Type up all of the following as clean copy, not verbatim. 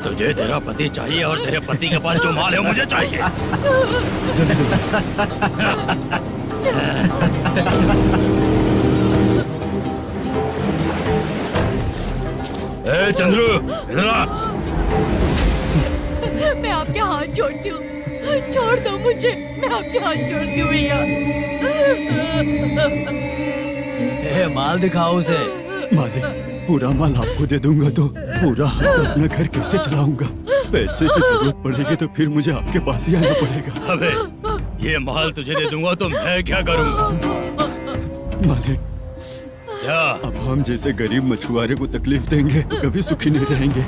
तुझे तेरा पति चाहिए और तेरे पति के पास जो माल है वो मुझे चाहिए। ए चंद्रू, इधर आ। मैं आपके हाथ जोड़ती हूँ, छोड़ दो मुझे, मैं आपके हाथ जोड़ती हूँ भैया। माल दिखाओ उसे। मालिक, पूरा माल आपको दे दूंगा तो पूरा अपना घर कैसे चलाऊंगा? पैसे की जरूरत पड़ेगी तो फिर मुझे आपके पास ही आना पड़ेगा। अबे, ये माल तुझे दे दूंगा तो मैं क्या करूंगा? मालिक, क्या? अब हम जैसे गरीब मछुआरे को तकलीफ देंगे तो कभी सुखी नहीं रहेंगे।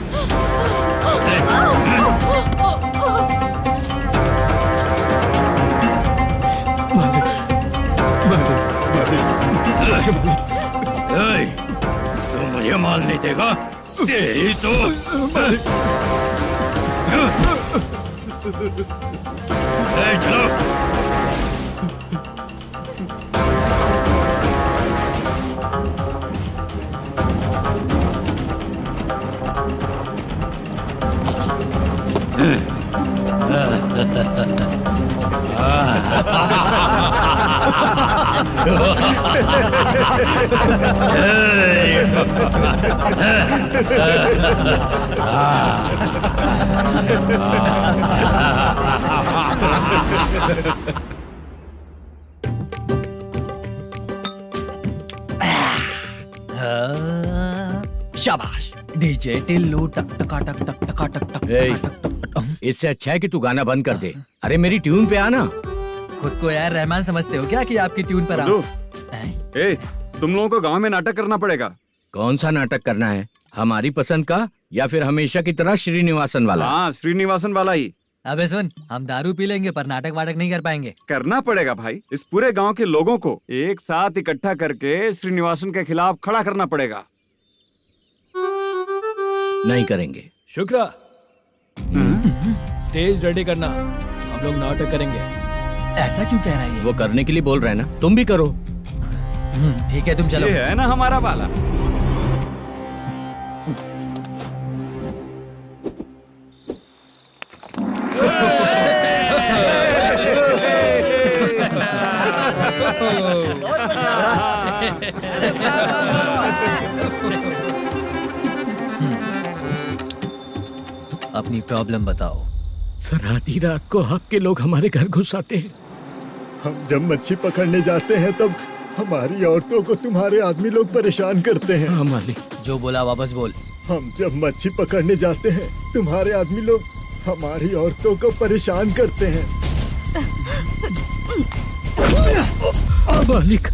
मालिक, मालिक, मालिक, तू मुझे माल नहीं देगा? तेरी तो चलो। शाबाश डीजे टिल्लू टक टका टक टक टका टक टक टक। इससे अच्छा है कि तू गाना बंद कर दे। अरे मेरी ट्यून पे आना। खुद को यार रहमान समझते हो क्या कि आपकी ट्यून पर आओ? ए, तुम लोगों को गांव में नाटक करना पड़ेगा। कौन सा नाटक करना है? हमारी पसंद का या फिर हमेशा की तरह श्रीनिवासन वाला? हाँ, श्रीनिवासन वाला ही। अबे सुन, हम दारू पी लेंगे पर नाटक वाटक नहीं कर पाएंगे। करना पड़ेगा भाई। इस पूरे गांव के लोगों को एक साथ इकट्ठा करके श्रीनिवासन के खिलाफ खड़ा करना पड़ेगा। नहीं करेंगे। शुक्रा, स्टेज रेडी करना, हम लोग नाटक करेंगे। ऐसा क्यों कह रहा है ये? वो करने के लिए बोल रहे हैं ना, तुम भी करो। ठीक है, तुम चलो। ये है ना हमारा वाला। अपनी प्रॉब्लम बताओ। सर, आधी रात को आपके लोग हमारे घर घुस आते हैं। हम जब मच्छी पकड़ने जाते हैं तब हमारी औरतों को तुम्हारे आदमी लोग परेशान करते हैं। हाँ मालिक। जो बोला वापस बोल। हम जब मच्छी पकड़ने जाते हैं तुम्हारे आदमी लोग हमारी औरतों को परेशान करते हैं। मालिक।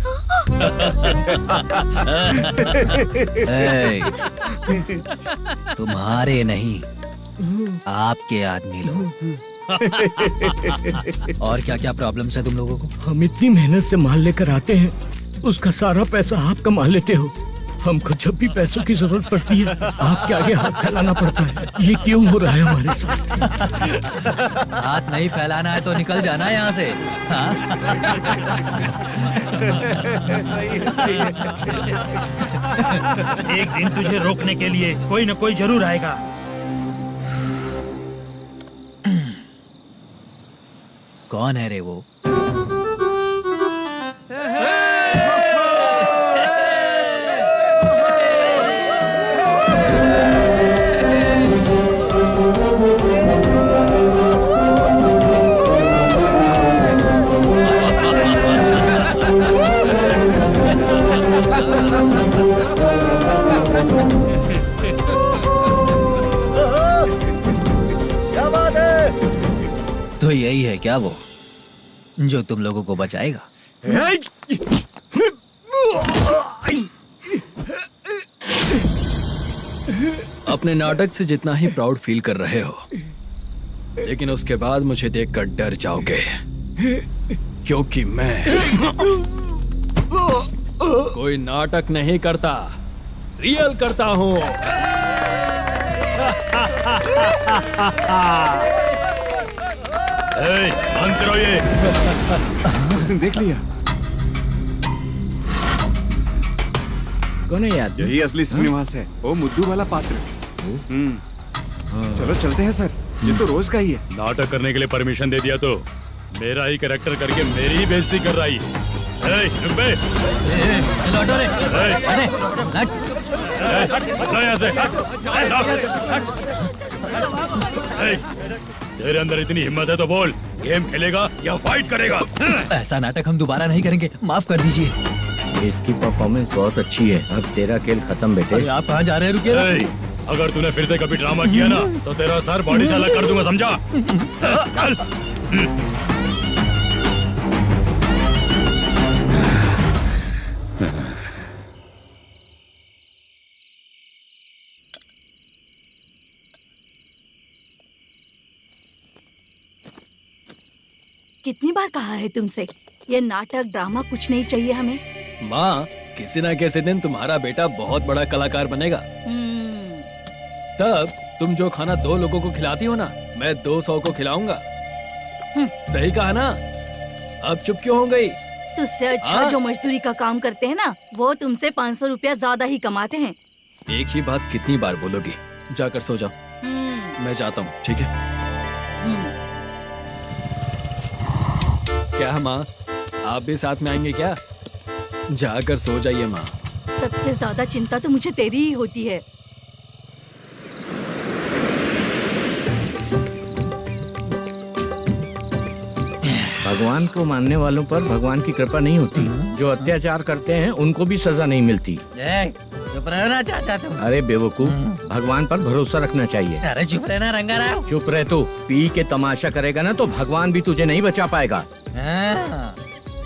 तुम्हारे नहीं, आपके आदमी लोग। और क्या क्या प्रॉब्लम्स है तुम लोगों को? हम इतनी मेहनत से माल लेकर आते हैं, उसका सारा पैसा आप कमा लेते हो। हमको जब भी पैसों की जरूरत पड़ती है आपके आगे हाथ फैलाना पड़ता है। ये क्यों हो रहा है हमारे साथ? हाथ नहीं फैलाना है तो निकल जाना यहाँ से। हाँ? सही है। एक दिन तुझे रोकने के लिए कोई न कोई जरूर आएगा। कौन है रे वो? क्या बात है? तो यही है क्या वो जो तुम लोगों को बचाएगा? अपने नाटक से जितना ही प्राउड फील कर रहे हो, लेकिन उसके बाद मुझे देखकर डर जाओगे, क्योंकि मैं कोई नाटक नहीं करता, रियल करता हूँ। बंद करो ये। उसने देख लिया। कौन है याद? यही असली श्रीनिवास है, वो मुद्दू वाला पात्र। चलो चलते हैं सर, ये तो रोज का ही है। नाटक करने के लिए परमिशन दे दिया तो मेरा ही कैरेक्टर करके मेरी ही बेइज्जती कर रही है। चुप बे। लौटो रे। अरे हट। हटो यहाँ से। तेरे अंदर इतनी हिम्मत है तो बोल, गेम खेलेगा या फाइट करेगा? ऐसा नाटक हम दोबारा नहीं करेंगे, माफ कर दीजिए। इसकी परफॉर्मेंस बहुत अच्छी है। अब तेरा खेल खत्म बेटे। अरे आप कहाँ जा रहे हैं? रुकिए ना। अगर तूने फिर से कभी ड्रामा किया ना तो तेरा सर बॉडी से अलग कर दूंगा, समझा? चल। कितनी बार कहा है तुमसे, ये नाटक ड्रामा कुछ नहीं चाहिए हमें। माँ, किसी ना किसी दिन तुम्हारा बेटा बहुत बड़ा कलाकार बनेगा। तब तुम जो खाना 2 लोगों को खिलाती हो ना, मैं 200 को खिलाऊंगा। सही कहा ना? अब चुप क्यों हो गई? तुझसे अच्छा जो मजदूरी का काम करते हैं ना, वो तुमसे 500 रुपया ज्यादा ही कमाते हैं। एक ही बात कितनी बार बोलोगी? जाकर सो जाओ। मैं जाता हूँ, ठीक है? क्या माँ, आप भी साथ में आएंगे क्या? जाकर सो जाइए माँ। सबसे ज्यादा चिंता तो मुझे तेरी ही होती है। भगवान को मानने वालों पर भगवान की कृपा नहीं होती। जो अत्याचार करते हैं उनको भी सजा नहीं मिलती। चुप रहना चाचा तुम। अरे बेवकूफ, भगवान पर भरोसा रखना चाहिए। अरे चुप रहना रंगाराव। चुप रह तू। पी के तमाशा करेगा ना तो भगवान भी तुझे नहीं बचा पाएगा।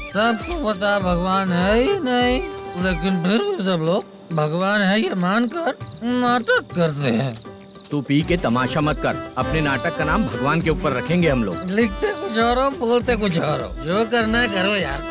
सबको पता भगवान है ही नहीं, लेकिन फिर भी सब लोग भगवान है ये मानकर नाटक करते हैं। तू पी के तमाशा मत कर। अपने नाटक का नाम भगवान के ऊपर रखेंगे हम लोग। लिखते कुछ और हो, बोलते कुछ और हो। जो करना है करो यार।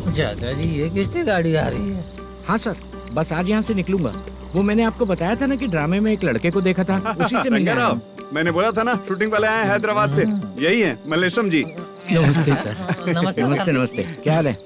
चाचा जी, ये किसकी गाड़ी आ रही है? हाँ सर, बस आज यहाँ से निकलूंगा। वो मैंने आपको बताया था ना कि ड्रामे में एक लड़के को देखा था, उसी से मिलने आया हूँ। मैंने बोला था ना, शूटिंग वाले आए हैं हैदराबाद से। यही है मल्लेशम जी। नमस्ते सर। नमस्ते नमस्ते नमस्ते। क्या हाल है?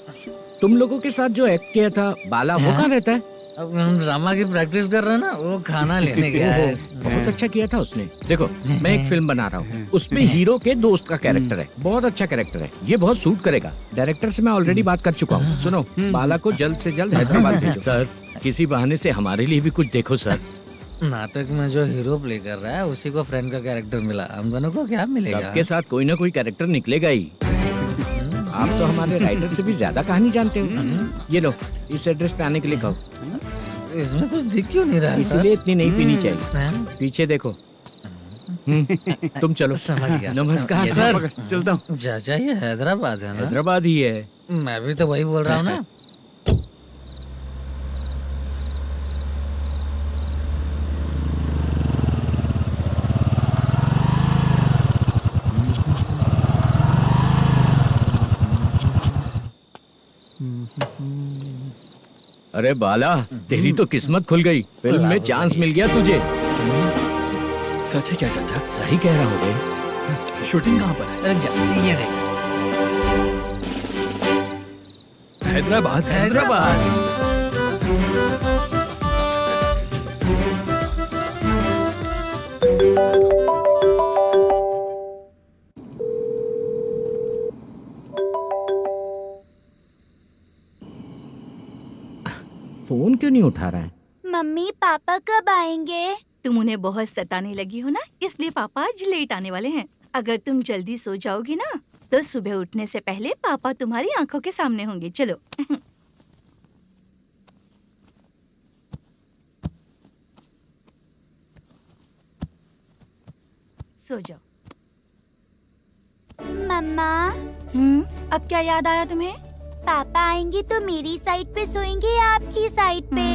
तुम लोगों के साथ जो एक्ट किया था बाला, वो कहाँ रहता है? अब हम ड्रामा की प्रैक्टिस कर रहे हैं ना, वो खाना लेने गया है। बहुत अच्छा किया था उसने। देखो, मैं एक फिल्म बना रहा हूँ, उसमें हीरो के दोस्त का कैरेक्टर है। बहुत अच्छा कैरेक्टर है, ये बहुत सूट करेगा। डायरेक्टर से मैं ऑलरेडी बात कर चुका हूँ। सुनो, बाला को जल्द से जल्द हैदराबाद भेजो। सर, किसी बहाने से हमारे लिए भी कुछ देखो सर। नाटक में जो हीरो प्ले कर रहा है उसी को फ्रेंड का कैरेक्टर मिला। हम दोनों को क्या मिलेगा? सबके साथ कोई ना कोई कैरेक्टर निकलेगा ही। आप तो हमारे राइटर से भी ज्यादा कहानी जानते हो। ये लो, इस एड्रेस पे आने के लिए कहो। इसमें कुछ दिख क्यों नहीं रहा है? इसलिए इतनी नहीं पीनी चाहिए। पीछे देखो। तुम चलो। समझ गया। नमस्कार सर। चलता हूँ। चाचा, ये हैदराबाद है ना? हैदराबाद ही है। मैं भी तो वही बोल रहा हूँ ना। अरे बाला, तेरी तो किस्मत खुल गई। फिल्म में चांस मिल गया तुझे। सच है क्या चाचा? सही कह रहा हूँ। शूटिंग कहाँ पर है? अरे ये देख। हैदराबाद। हैदराबाद। फोन क्यों नहीं उठा रहा है? मम्मी पापा कब आएंगे? तुम उन्हें बहुत सताने लगी हो ना, इसलिए पापा आज लेट आने वाले हैं। अगर तुम जल्दी सो जाओगी ना, तो सुबह उठने से पहले पापा तुम्हारी आंखों के सामने होंगे। चलो। सो जाओ। मम्मा, अब क्या याद आया तुम्हें? पापा आएंगे तो मेरी साइड पे सोएंगे या आपकी साइड पे?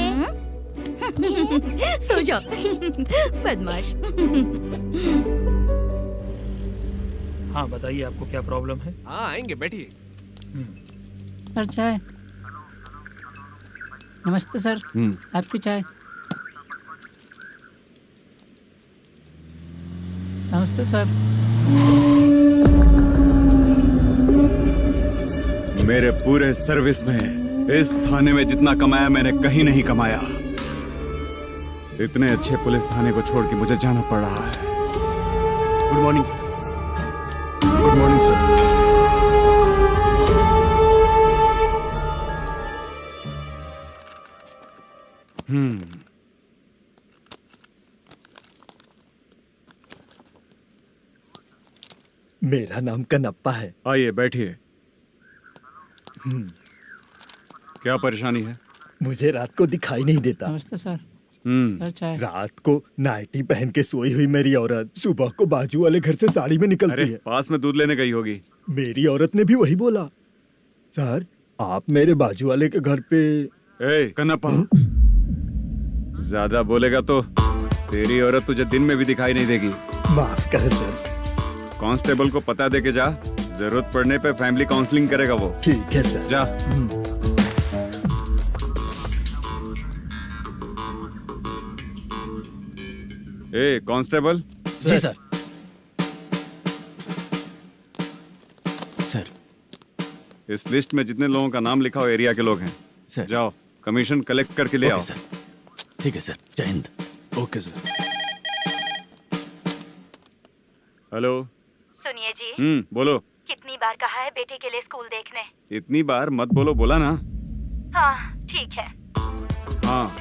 सो जाओ। बदमाश। हाँ बताइए, आपको क्या प्रॉब्लम है? हाँ आएंगे, बैठिए। सर चाय। नमस्ते सर, आपकी चाय। नमस्ते सर। मेरे पूरे सर्विस में इस थाने में जितना कमाया मैंने कहीं नहीं कमाया। इतने अच्छे पुलिस थाने को छोड़ के मुझे जाना पड़ रहा है। Good morning sir. Good morning sir. मेरा नाम कनप्पा है। आइए बैठिए। क्या परेशानी है? मुझे रात को दिखाई नहीं देता। नमस्ते सर। सर चाय। रात को नाइटी पहन के सोई हुई मेरी औरत सुबह को बाजू वाले घर से साड़ी में निकलती अरे है। पास में दूध लेने गई होगी। मेरी औरत ने भी वही बोला। सर आप मेरे बाजू वाले के घर पे। ए कन्नप्पा, ज्यादा बोलेगा तो तेरी औरत तुझे दिन में भी दिखाई नहीं देगी। माफ करें सर। कांस्टेबल को पता दे के जा, जरूरत पड़ने पे फैमिली काउंसलिंग करेगा वो। ठीक है सर। जा। ए कांस्टेबल। जी सर। सर इस लिस्ट में जितने लोगों का नाम लिखा हो एरिया के लोग हैं सर। जाओ कमीशन कलेक्ट करके ले आओ। सर ठीक है सर। जय हिंद। Okay sir. हेलो। सुनिए जी, बोलो। कितनी बार कहा है बेटे के लिए स्कूल देखने? इतनी बार मत बोलो, बोला ना। हाँ ठीक है। हाँ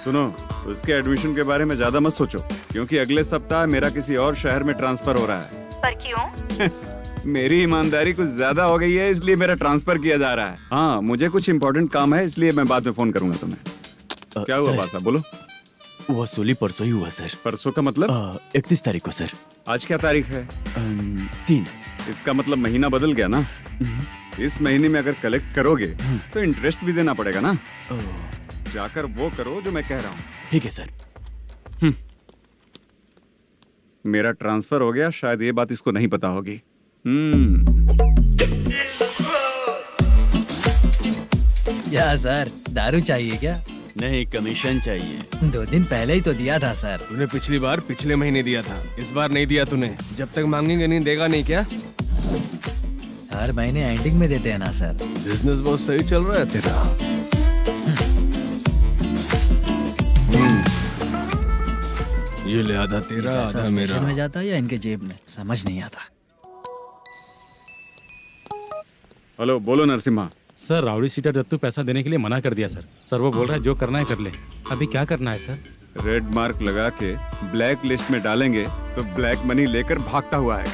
सुनो, उसके एडमिशन के बारे में ज्यादा मत सोचो, क्योंकि अगले सप्ताह मेरा किसी और शहर में ट्रांसफर हो रहा है। पर क्यों? मेरी ईमानदारी कुछ ज्यादा हो गई है, इसलिए मेरा ट्रांसफर किया जा रहा है। हाँ मुझे कुछ इम्पोर्टेंट काम है, इसलिए मैं बाद में फोन करूंगा तुम्हें। क्या हुआ बासा, बोलो। वसूली परसों ही हुआ सर। परसों का मतलब? 31 तारीख को सर। आज क्या तारीख है? 3। इसका मतलब महीना बदल गया ना। इस महीने में अगर कलेक्ट करोगे तो इंटरेस्ट भी देना पड़ेगा ना। जाकर वो करो जो मैं कह रहा हूँ। ठीक है सर। मेरा ट्रांसफर हो गया, शायद ये बात इसको नहीं पता होगी। क्या सर, दारू चाहिए क्या? नहीं, कमीशन चाहिए। 2 दिन पहले ही तो दिया था सर। तूने पिछली बार पिछले महीने दिया था, इस बार नहीं दिया तूने। जब तक मांगेंगे नहीं देगा नहीं क्या? हर महीने एंडिंग में देते हैं ना सर। बिजनेस बहुत सही चल रहा है तेरा। ये ले आधा तेरा, आधा मेरा। में जाता है या इनके जेब में, समझ नहीं आता। हेलो, बोलो Narasimha. Sir rowdy seater Dattu पैसा देने के लिए मना कर दिया सर। सर वो बोल रहा है जो करना है कर ले। अभी क्या करना है सर? रेड मार्क लगा के ब्लैक लिस्ट में डालेंगे तो ब्लैक मनी लेकर भागता हुआ है।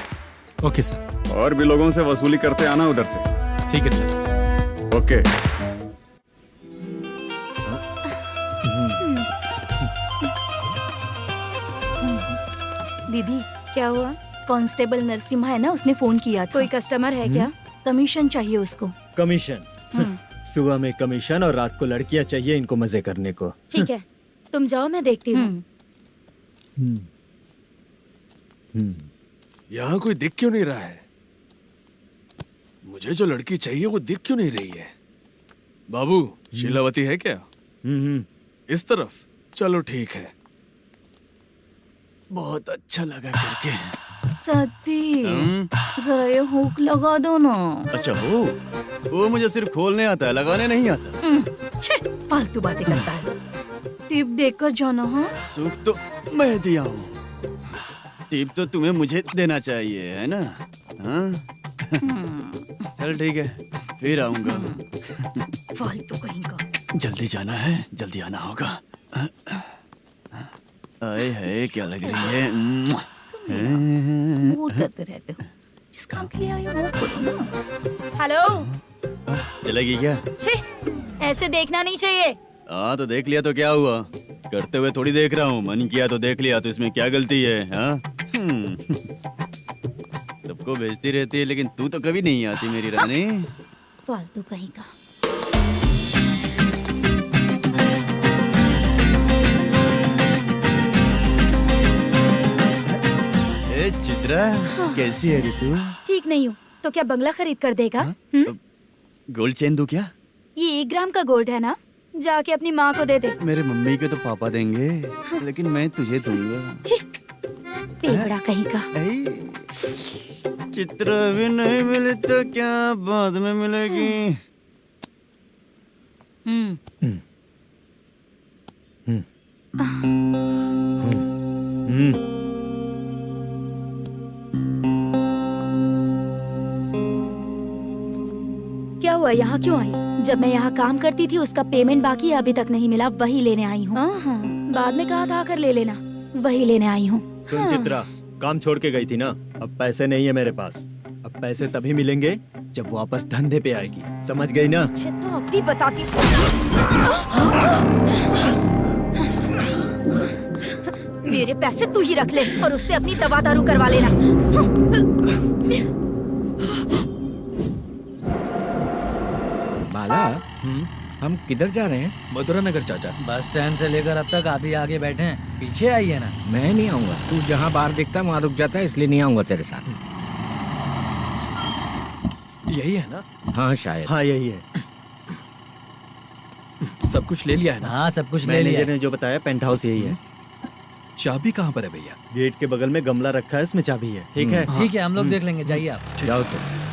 Okay sir. और भी लोगों से वसूली करते आना उधर से। ठीक है सर। ओके। दीदी क्या हुआ? कांस्टेबल नरसिम्हा है ना, उसने फोन किया था। कोई कस्टमर है क्या? कमीशन चाहिए उसको। कमीशन? सुबह में कमीशन और रात को लड़कियां चाहिए इनको मजे करने को। ठीक है, तुम जाओ, मैं देखती हूँ। यहाँ कोई दिख क्यों नहीं रहा है? मुझे जो लड़की चाहिए वो दिख क्यों नहीं रही है? बाबू, शीलावती है क्या? इस तरफ? चलो ठीक है। बहुत अच्छा लगा करके। सती, जरा ये हुक लगा दो ना। अच्छा वो मुझे सिर्फ खोलने आता है, लगाने नहीं आता। छे, फालतू बातें करता है। टिप देकर जाना। हाँ सुख तो मैं दिया हूँ, टिप तो तुम्हें मुझे देना चाहिए, है ना? हाँ? चल ठीक है, फिर आऊंगा। फालतू कहीं का। जल्दी जाना है, जल्दी आना होगा। आए है, क्या लग रही है? वो करते रहते हो, जिस काम के लिए आए हो वो करो ना। हेलो, चलेगी क्या? छे, ऐसे देखना नहीं चाहिए। हाँ तो देख लिया तो क्या हुआ? करते हुए थोड़ी देख रहा हूँ, मन किया तो देख लिया, तो इसमें क्या गलती है? हाँ? सबको भेजती रहती है, लेकिन तू तो कभी नहीं आती मेरी रानी। फालतू कहीं का। चित्रा, कैसी है रे तू? ठीक नहीं हूँ तो क्या बंगला खरीद कर देगा? गोल्ड चेन दूं क्या? ये 1 ग्राम का गोल्ड है ना, जाके अपनी माँ को दे दे। मेरे मम्मी के तो पापा देंगे, लेकिन मैं तुझे दूंगा। पेवड़ा कहीं का। चित्रा भी नहीं मिली तो क्या बाद में मिलेगी? क्या हुआ, यहाँ क्यों आई? जब मैं यहाँ काम करती थी उसका पेमेंट बाकी अभी तक नहीं मिला, वही लेने आई हूँ। हाँ, बाद में कहा था आकर ले लेना, वही लेने आई हूँ। सुन चित्रा, काम छोड़ के गई थी ना, अब पैसे नहीं है मेरे पास। अब पैसे तभी मिलेंगे जब वापस धंधे पे आएगी, समझ गई ना? अच्छा तो अब भी बताती हूँ। मेरे पैसे तू ही रख ले और उससे अपनी दवा दारू करवा लेना। बाला, हम किधर जा रहे हैं? मधुरा नगर चाचा। बस स्टैंड से लेकर अब तक आप ही आगे बैठे हैं, पीछे आइए ना। मैं नहीं आऊंगा, तू जहाँ बाहर दिखता है वहाँ रुक जाता है, इसलिए नहीं आऊंगा तेरे साथ। यही है ना? हाँ शायद। हाँ यही है। सब कुछ ले लिया है ना? हाँ सब कुछ ले लिया। मैनेजर ने जो बताया पेंट हाउस यही है। चाबी कहाँ पर है भैया? गेट के बगल में गमला रखा है, उसमें चाबी है। ठीक है? ठीक है, हम लोग देख लेंगे, जाइए आप। जाओ तो।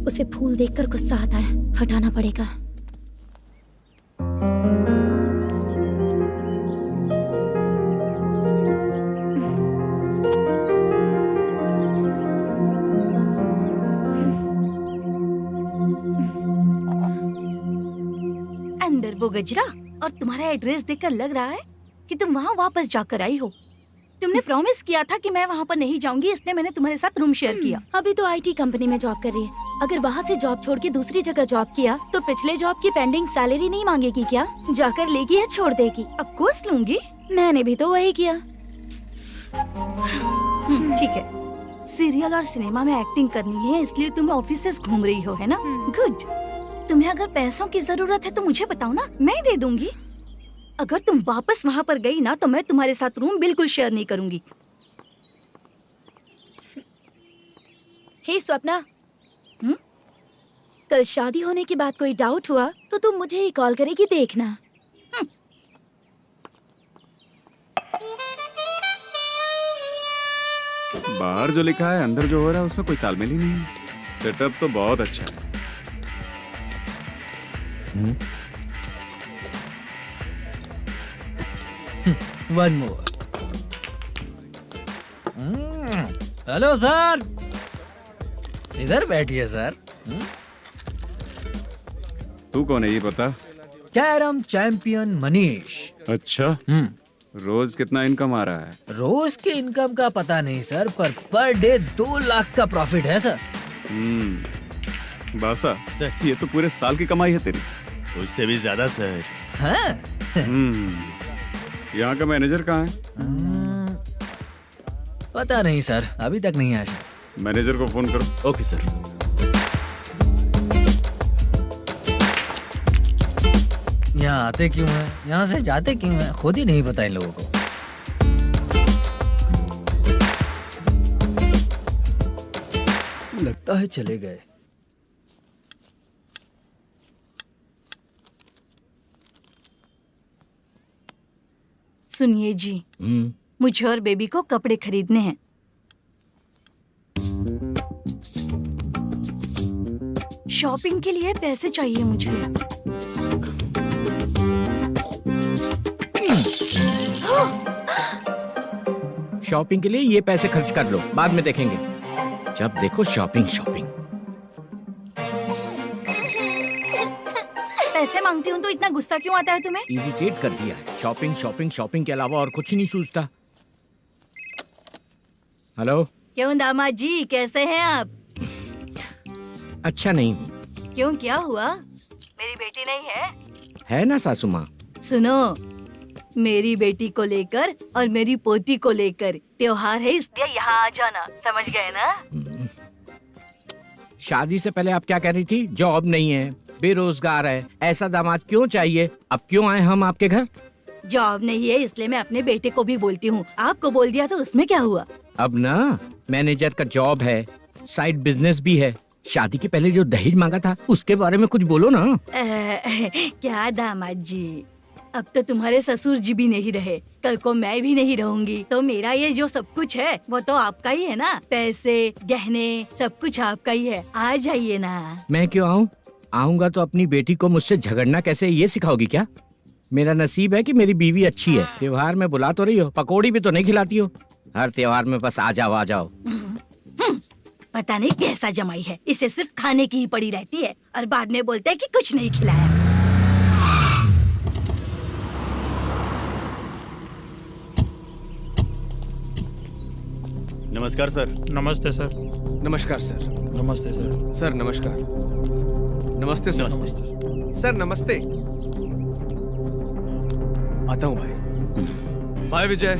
उसे फूल देखकर गुस्सा आता है, हटाना पड़ेगा। अंदर वो गजरा और तुम्हारा एड्रेस देखकर लग रहा है कि तुम वहाँ वापस जाकर आई हो। तुमने प्रॉमिस किया था कि मैं वहाँ पर नहीं जाऊंगी, इसलिए मैंने तुम्हारे साथ रूम शेयर किया। अभी तो आईटी कंपनी में जॉब कर रही है। अगर वहाँ से जॉब छोड़ के दूसरी जगह जॉब किया तो पिछले जॉब की पेंडिंग सैलरी नहीं मांगेगी क्या? जाकर लेगी या छोड़ देगी? ऑफ कोर्स लूंगी। मैंने भी तो वही किया। ठीक है, सीरियल और सिनेमा में एक्टिंग करनी है, इसलिए तुम ऑफिसेस घूम रही हो, है ना? गुड। तुम्हें अगर पैसों की जरूरत है तो मुझे बताओ ना, मैं दे दूंगी। अगर तुम वापस वहाँ पर गई ना तो मैं तुम्हारे साथ रूम बिल्कुल शेयर नहीं करूंगी। हे स्वप्ना, कल शादी होने की बात कोई डाउट हुआ तो तुम मुझे ही कॉल करेगी, देखना। बाहर जो लिखा है अंदर जो हो रहा है उसमें कोई तालमेल ही नहीं है। सेटअप तो बहुत अच्छा है। One more. हेलो सर, इधर बैठिए सर। तू कौन है ये बता? Carrom champion Manish. अच्छा, रोज कितना इनकम आ रहा है? रोज के इनकम का पता नहीं सर, पर डे 2 लाख का प्रॉफिट है सर। बासा सर, ये तो पूरे साल की कमाई है तेरी। उससे भी ज्यादा सर। हाँ? यहाँ का मैनेजर कहाँ है? पता नहीं सर, अभी तक नहीं आया। मैनेजर को फोन करो। Okay sir. यहाँ आते क्यों हैं, यहाँ से जाते क्यों हैं, खुद ही नहीं पता इन लोगों को। लगता है चले गए। सुनिए जी, मुझे और बेबी को कपड़े खरीदने हैं। शॉपिंग के लिए पैसे चाहिए मुझे। शॉपिंग के लिए ये पैसे खर्च कर लो, बाद में देखेंगे। जब देखो शॉपिंग शॉपिंग। पैसे मांगती हूँ तो इतना गुस्सा क्यों आता है तुम्हें? इरिटेट कर दिया है। शॉपिंग शॉपिंग शॉपिंग के अलावा और कुछ नहीं सूझता। हेलो। क्यों दामाद जी, कैसे हैं आप? अच्छा नहीं हूँ। क्यों, क्या हुआ? मेरी बेटी नहीं है? है ना सासू माँ। सुनो, मेरी बेटी को लेकर और मेरी पोती को लेकर त्योहार है, इसलिए यहाँ आ जाना, समझ गए ना? शादी से पहले आप क्या कह रही थी? जॉब नहीं है, बेरोजगार है, ऐसा दामाद क्यों चाहिए? अब क्यों आए हम आपके घर? जॉब नहीं है इसलिए मैं अपने बेटे को भी बोलती हूँ, आपको बोल दिया तो उसमें क्या हुआ? अब ना मैनेजर का जॉब है, साइड बिजनेस भी है। शादी के पहले जो दहेज मांगा था उसके बारे में कुछ बोलो ना। क्या दामाद जी, अब तो तुम्हारे ससुर जी भी नहीं रहे, कल को मैं भी नहीं रहूंगी, तो मेरा ये जो सब कुछ है वो तो आपका ही है ना। पैसे, गहने, सब कुछ आपका ही है। आ जाइए ना। मैं क्यों आऊँ? आऊंगा तो अपनी बेटी को मुझसे झगड़ना कैसे ये सिखाओगी क्या? मेरा नसीब है कि मेरी बीवी अच्छी है। त्योहार में बुला तो रही हो, पकौड़ी भी तो नहीं खिलाती हो। हर त्योहार में बस आ जाओ आ जाओ। पता नहीं कैसा जमाई है, इसे सिर्फ खाने की ही पड़ी रहती है और बाद में बोलते है कि कुछ नहीं खिलाया। नमस्कार सर। नमस्ते सर। नमस्कार सर। नमस्ते सर। सर नमस्कार। नमस्ते सर। सर नमस्ते। आता हूँ भाई। बाय विजय।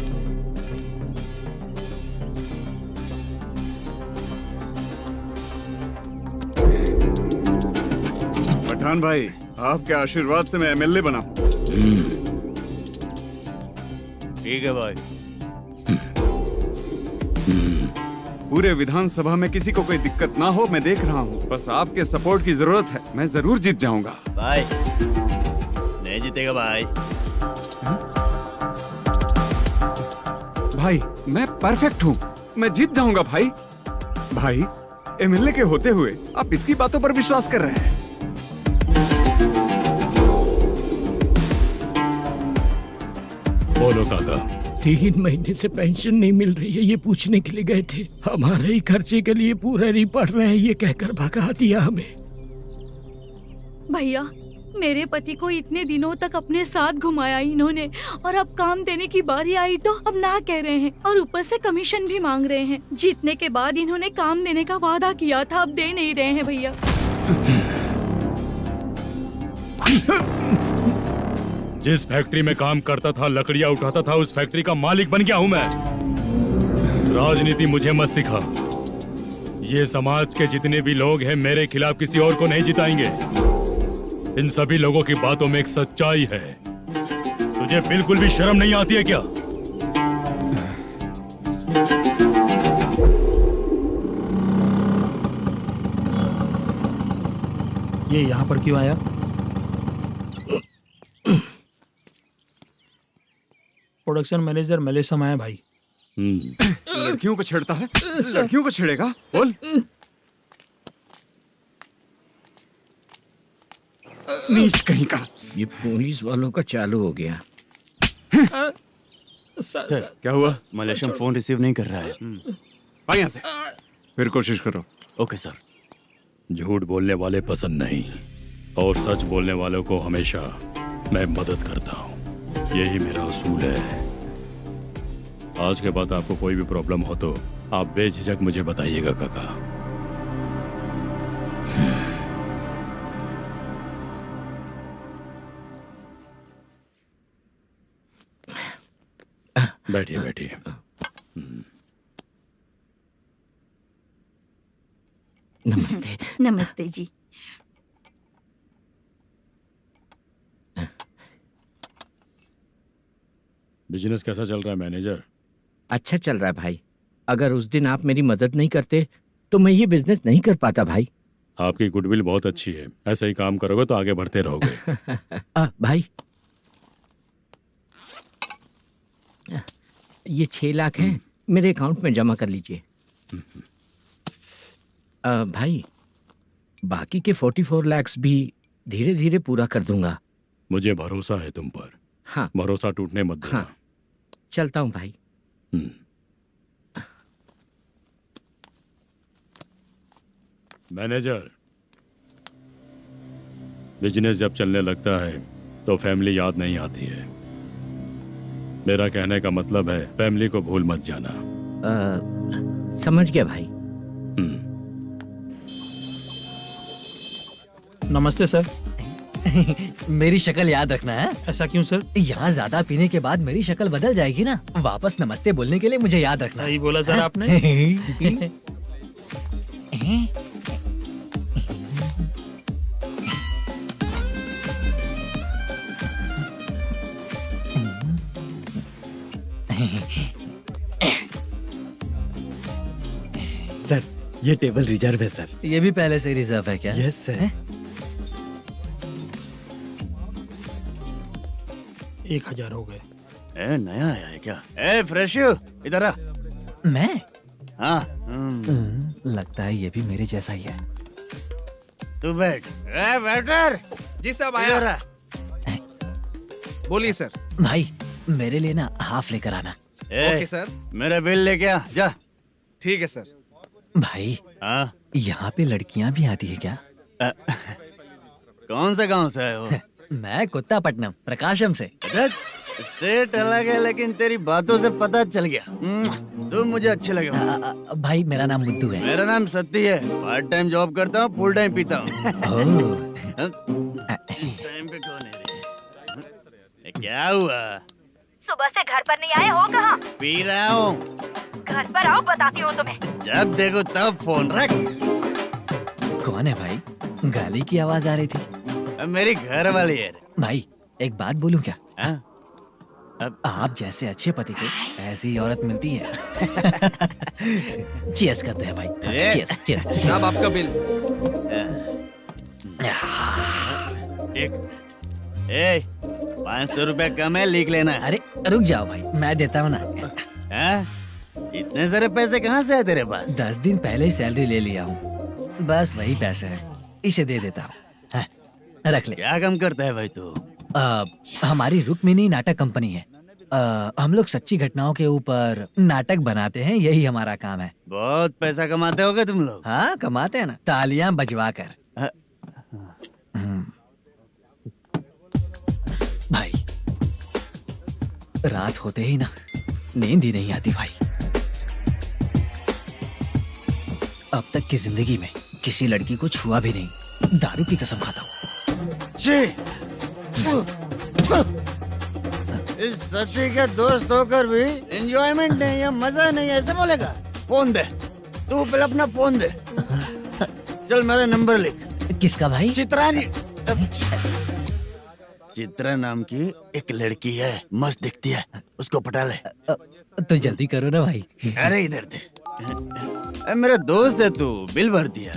पठान भाई, आपके आशीर्वाद से मैं एमएलए बना। ठीक है भाई। पूरे विधानसभा में किसी को कोई दिक्कत ना हो, मैं देख रहा हूँ। बस आपके सपोर्ट की जरूरत है, मैं जरूर जीत जाऊंगा। भाई नहीं जीतेगा भाई। भाई मैं परफेक्ट हूँ, मैं जीत जाऊंगा भाई। भाई एमएलए के होते हुए आप इसकी बातों पर विश्वास कर रहे हैं? बोलो काका। 3 महीने से पेंशन नहीं मिल रही है, ये पूछने के लिए गए थे। हमारे ही खर्चे के लिए पूरा नहीं पड़ रहे हैं, ये कहकर भगा दिया हमें। भैया, मेरे पति को इतने दिनों तक अपने साथ घुमाया इन्होंने, और अब काम देने की बारी आई तो अब ना कह रहे हैं, और ऊपर से कमीशन भी मांग रहे हैं। जीतने के बाद इन्होंने काम देने का वादा किया था, अब दे नहीं रहे हैं भैया। जिस फैक्ट्री में काम करता था, लकड़ियां उठाता था, उस फैक्ट्री का मालिक बन गया हूं मैं। राजनीति मुझे मत सिखा। ये समाज के जितने भी लोग हैं मेरे खिलाफ किसी और को नहीं जिताएंगे। इन सभी लोगों की बातों में एक सच्चाई है। तुझे बिल्कुल भी शर्म नहीं आती है क्या? ये यहाँ पर क्यों आया? प्रोडक्शन मैनेजर मलेशम आया भाई। लड़कियों को छेड़ता है, लड़कियों को छेड़ेगा? बोल। नीच कहीं का। ये पुलिस वालों का चालू हो गया। सर क्या हुआ? मलेशियन फोन रिसीव नहीं कर रहा है। आ यहाँ से, फिर कोशिश करो। Okay sir. झूठ बोलने वाले पसंद नहीं, और सच बोलने वालों को हमेशा मैं मदद करता हूँ। यही मेरा असूल है। आज के बाद आपको कोई भी प्रॉब्लम हो तो आप बेझिझक मुझे बताइएगा काका। बैठिए बैठिए। नमस्ते। नमस्ते जी। बिजनेस कैसा चल रहा है मैनेजर? अच्छा चल रहा है भाई। अगर उस दिन आप मेरी मदद नहीं करते तो मैं ये बिजनेस नहीं कर पाता भाई। आपकी गुडविल बहुत अच्छी है, ऐसा ही काम करोगे तो आगे बढ़ते रहोगे। भाई ये 6 लाख हैं, मेरे अकाउंट में जमा कर लीजिए। भाई बाकी के 44 लाख भी धीरे धीरे पूरा कर दूंगा। मुझे भरोसा है तुम पर। हाँ। भरोसा टूटने मत देना। हाँ। चलता हूँ भाई। मैनेजर, बिजनेस जब चलने लगता है तो फैमिली याद नहीं आती है। मेरा कहने का मतलब है फैमिली को भूल मत जाना। समझ गया भाई। नमस्ते सर। मेरी शक्ल याद रखना है। ऐसा क्यों सर? यहाँ ज्यादा पीने के बाद मेरी शक्ल बदल जाएगी ना, वापस नमस्ते बोलने के लिए मुझे याद रखना। सही बोला सर आपने। सर ये टेबल रिजर्व है सर। ये भी पहले से रिजर्व है क्या? Yes sir. 1000 हो गए। ए नया आया है क्या? ए फ्रेश इधर आ। मैं? हाँ लगता है ये भी मेरे जैसा ही है। तू बैठ। ए वेटर जी साहब इधर आ। बोलिए सर। भाई मेरे लिए ना हाफ लेकर आना। ए, सर। मेरा बिल लेके आ जा। ठीक है सर। भाई हाँ यहाँ पे लड़कियाँ भी आती है क्या? कौन सा गांव से है वो? मैं कुत्तापट्टनम प्रकाशम से। स्टेट अलग है लेकिन तेरी बातों से पता चल गया। तुम मुझे अच्छे लगे। भाई मेरा नाम मुद्दू है। मेरा नाम सत्ती है। पार्ट टाइम जॉब करता हूँ, फुल टाइम पीता हूँ। इस टाइम पे कौन है रे? क्या हुआ? सुबह से घर पर नहीं आए हो कहाँ? पी रहा हूँ। घर पर आओ, बताती हूँ तुम्हें। जब देखो तब फोन रख। कौन है भाई? गाली की आवाज आ रही थी। अब मेरी घर वाली है। भाई एक बात बोलूं क्या? हाँ? आप जैसे अच्छे पति को ऐसी औरत मिलती है। चीयर्स करते हैं भाई। Cheers cheers. साहब आपका बिल। एक 500 रुपया कम है, लिख लेना। अरे रुक जाओ भाई, मैं देता हूँ ना। हाँ? इतने सारे पैसे कहाँ से है तेरे पास? 10 दिन पहले ही सैलरी ले लिया हूँ, बस वही पैसे हैं, इसे दे देता हूँ। हाँ, रख ले। क्या काम करता है भाई तू? हमारी रुक्मिणी नाटक कंपनी है। हम लोग सच्ची घटनाओं के ऊपर नाटक बनाते हैं, यही हमारा काम है। बहुत पैसा कमाते होगे तुम लोग। हाँ कमाते हैं ना, तालियां बजवा कर। भाई रात होते ही ना नींद ही नहीं आती भाई। अब तक की जिंदगी में किसी लड़की को छुआ भी नहीं, दारू की कसम खाता हूँ। इस सच्ची का दोस्त होकर भी एंजॉयमेंट नहीं है, मजा नहीं है, ऐसे बोलेगा? फोन दे, तू पहले अपना फोन दे। चल मेरा नंबर लिख। किसका भाई? चित्रानी। चित्रा नाम की एक लड़की है, मस्त दिखती है, उसको पटा ले। तो जल्दी करो ना भाई। अरे इधर दे। मेरा दोस्त है तू, बिल भर दिया।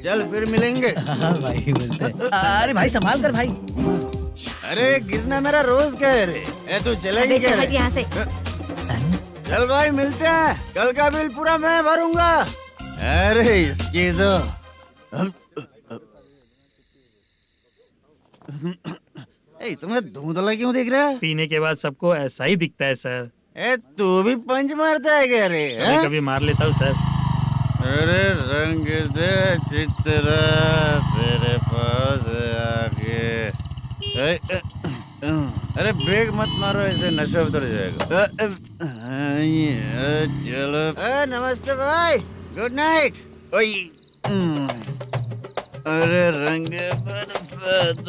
चल फिर मिलेंगे। हाँ भाई मिलते हैं। अरे भाई संभाल कर भाई। अरे गिरना मेरा रोज का है रे। तू चलेगी क्या? यहाँ से। चल भाई मिलते हैं, कल का बिल पूरा मैं भरूंगा। अरे इसकी तो तुम्हें धुंधला क्यों दिख रहा है? पीने के बाद सबको ऐसा ही दिखता है सर। तू भी पंच मारता है क्या रे? कभी कभी मार लेता हूँ सर। अरे रंग दे चित्रा तेरे पास आके। अरे ब्रेक मत मारो, ऐसे नशा उतर जाएगा। चलो। नमस्ते भाई, गुड नाइट। अरे रंग बरसात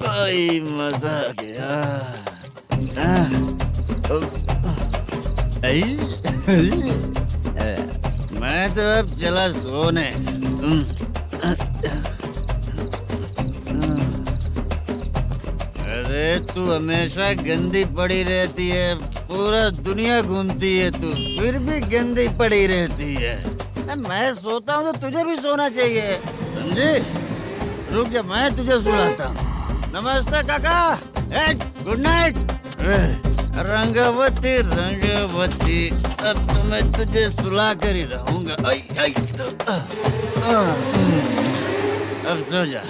भाई, मजा आ गया। मैं तो अब चला सोने। अरे तू हमेशा गंदी पड़ी रहती है, पूरा दुनिया घूमती है तू, फिर भी गंदी पड़ी रहती है। मैं सोता हूँ तो तुझे भी सोना चाहिए, समझे? रुक जा, मैं तुझे सुलाता हूँ। नमस्ते काका, गुड नाइट। रंगवती रंगवती, अब तो मैं तुझे सुला कर ही रहूंगा। अब सो जा।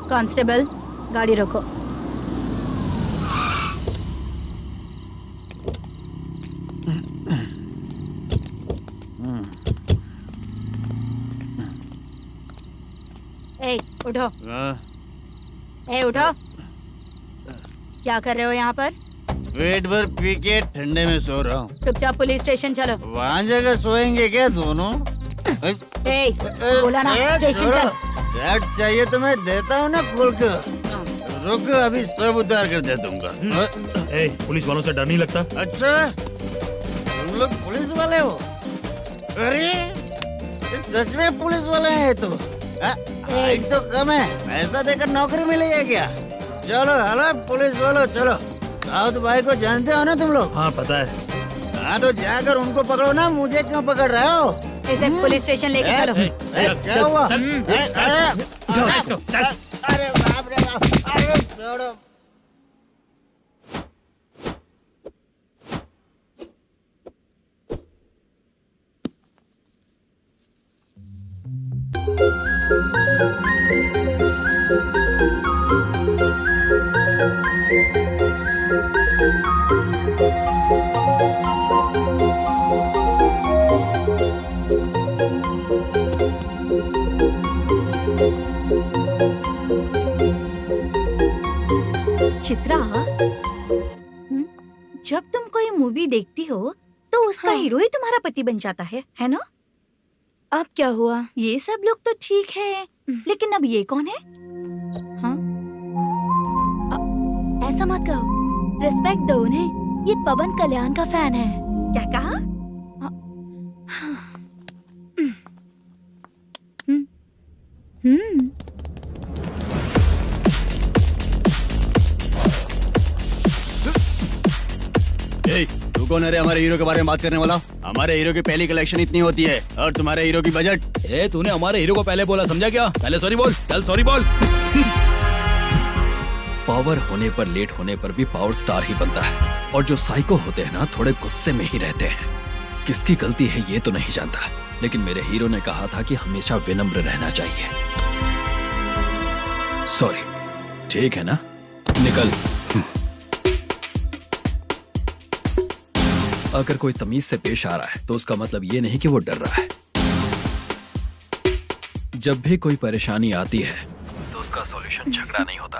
कांस्टेबल, गाड़ी रोको। ए, उठो। उठो। क्या कर रहे हो यहाँ पर? पेट भर पी के ठंडे में सो रहा हूँ। चुपचाप पुलिस स्टेशन चलो। वहाँ जगह सोएंगे क्या दोनों? बोला ना, स्टेशन चल। शर्ट चाहिए तो मैं देता हूँ ना खोल कर। रुक, अभी सब उतार कर दे दूंगा। पुलिस वालों से डर नहीं लगता? अच्छा, तुम लोग पुलिस वाले हो? अरे सच में पुलिस वाले हैं तो हाइट तो कम है, पैसा देकर नौकरी मिलेगी क्या? चलो हेलो पुलिस वालों, चलो। राउत भाई को जानते हो ना तुम लोग? हाँ पता है। हाँ तो जाकर उनको पकड़ो ना, मुझे क्यों पकड़ रहे हो? इसे पुलिस स्टेशन लेके चलो। क्या हुआ? चल। अरे बाप रे बाप, अरे छोड़ो। चित्रा, जब तुम कोई मूवी देखती हो तो उसका हाँ। हीरो ही तुम्हारा पति बन जाता है ना? अब क्या हुआ? ये सब लोग तो ठीक है, लेकिन अब ये कौन है? हाँ? ऐसा मत कहो, रिस्पेक्ट दो उन्हें। ये पवन कल्याण का फैन है। क्या कहा? तू कौन है रे हमारे हीरो के बारे में बात करने वाला? हमारे हीरो की पहली कलेक्शन इतनी होती है और तुम्हारे हीरो की बजट। तूने हमारे हीरो को पहले बोला, समझा क्या? पहले सॉरी बोल, चल सॉरी बोल। पावर होने पर, लेट होने पर भी पावर स्टार ही बनता है। और जो साइको होते हैं ना, थोड़े गुस्से में ही रहते हैं। किसकी गलती है ये तो नहीं जानता, लेकिन मेरे हीरो ने कहा था कि हमेशा विनम्र रहना चाहिए। सॉरी, ठीक है ना? निकल। अगर कोई तमीज से पेश आ रहा है तो उसका मतलब ये नहीं कि वो डर रहा है। जब भी कोई परेशानी आती है तो उसका सॉल्यूशन झगड़ा नहीं होता।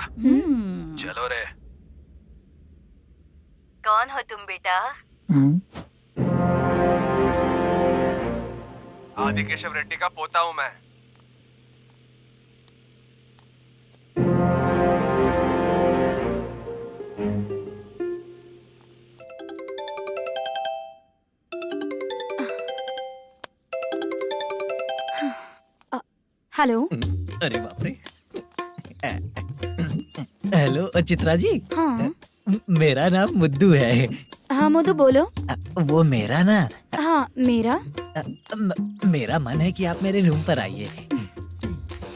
चलो रे। कौन हो तुम बेटा? आदि केशव रेड्डी का पोता हूँ मैं। हेलो। अरे बाप रे। हेलो चित्रा जी। हाँ। मेरा नाम मुद्दू है। हाँ मुद्दू बोलो। वो मेरा ना। हाँ मेरा। मेरा मन है कि आप मेरे रूम पर आइए।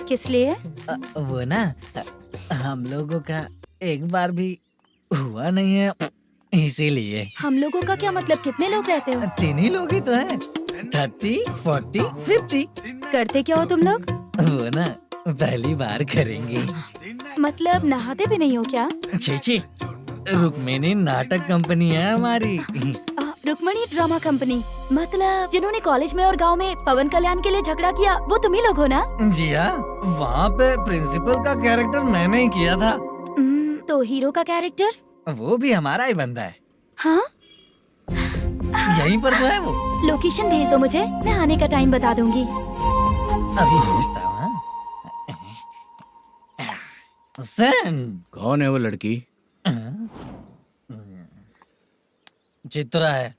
किस लिए? वो ना, हम लोगों का एक बार भी हुआ नहीं है, इसीलिए। हम लोगों का क्या मतलब? कितने लोग रहते हो? 3 ही लोग ही तो हैं। 30, 40, 50। करते क्या हो तुम लोग? वो ना पहली बार करेंगे। मतलब नहाते भी नहीं हो क्या? छी, रुक्मिणी नाटक कंपनी है हमारी। Rukmini drama company? मतलब जिन्होंने कॉलेज में और गांव में पवन कल्याण के लिए झगड़ा किया, वो तुम ही लोग हो ना? जी हाँ, वहाँ पे प्रिंसिपल का कैरेक्टर मैंने ही किया था। तो हीरो का कैरेक्टर? वो भी हमारा ही बंदा है। हाँ? यहीं पर तो है वो। लोकेशन भेज दो मुझे, मैं आने का टाइम बता दूंगी। अभी भेजता हूँ। कौन है वो लड़की? चित्रा है।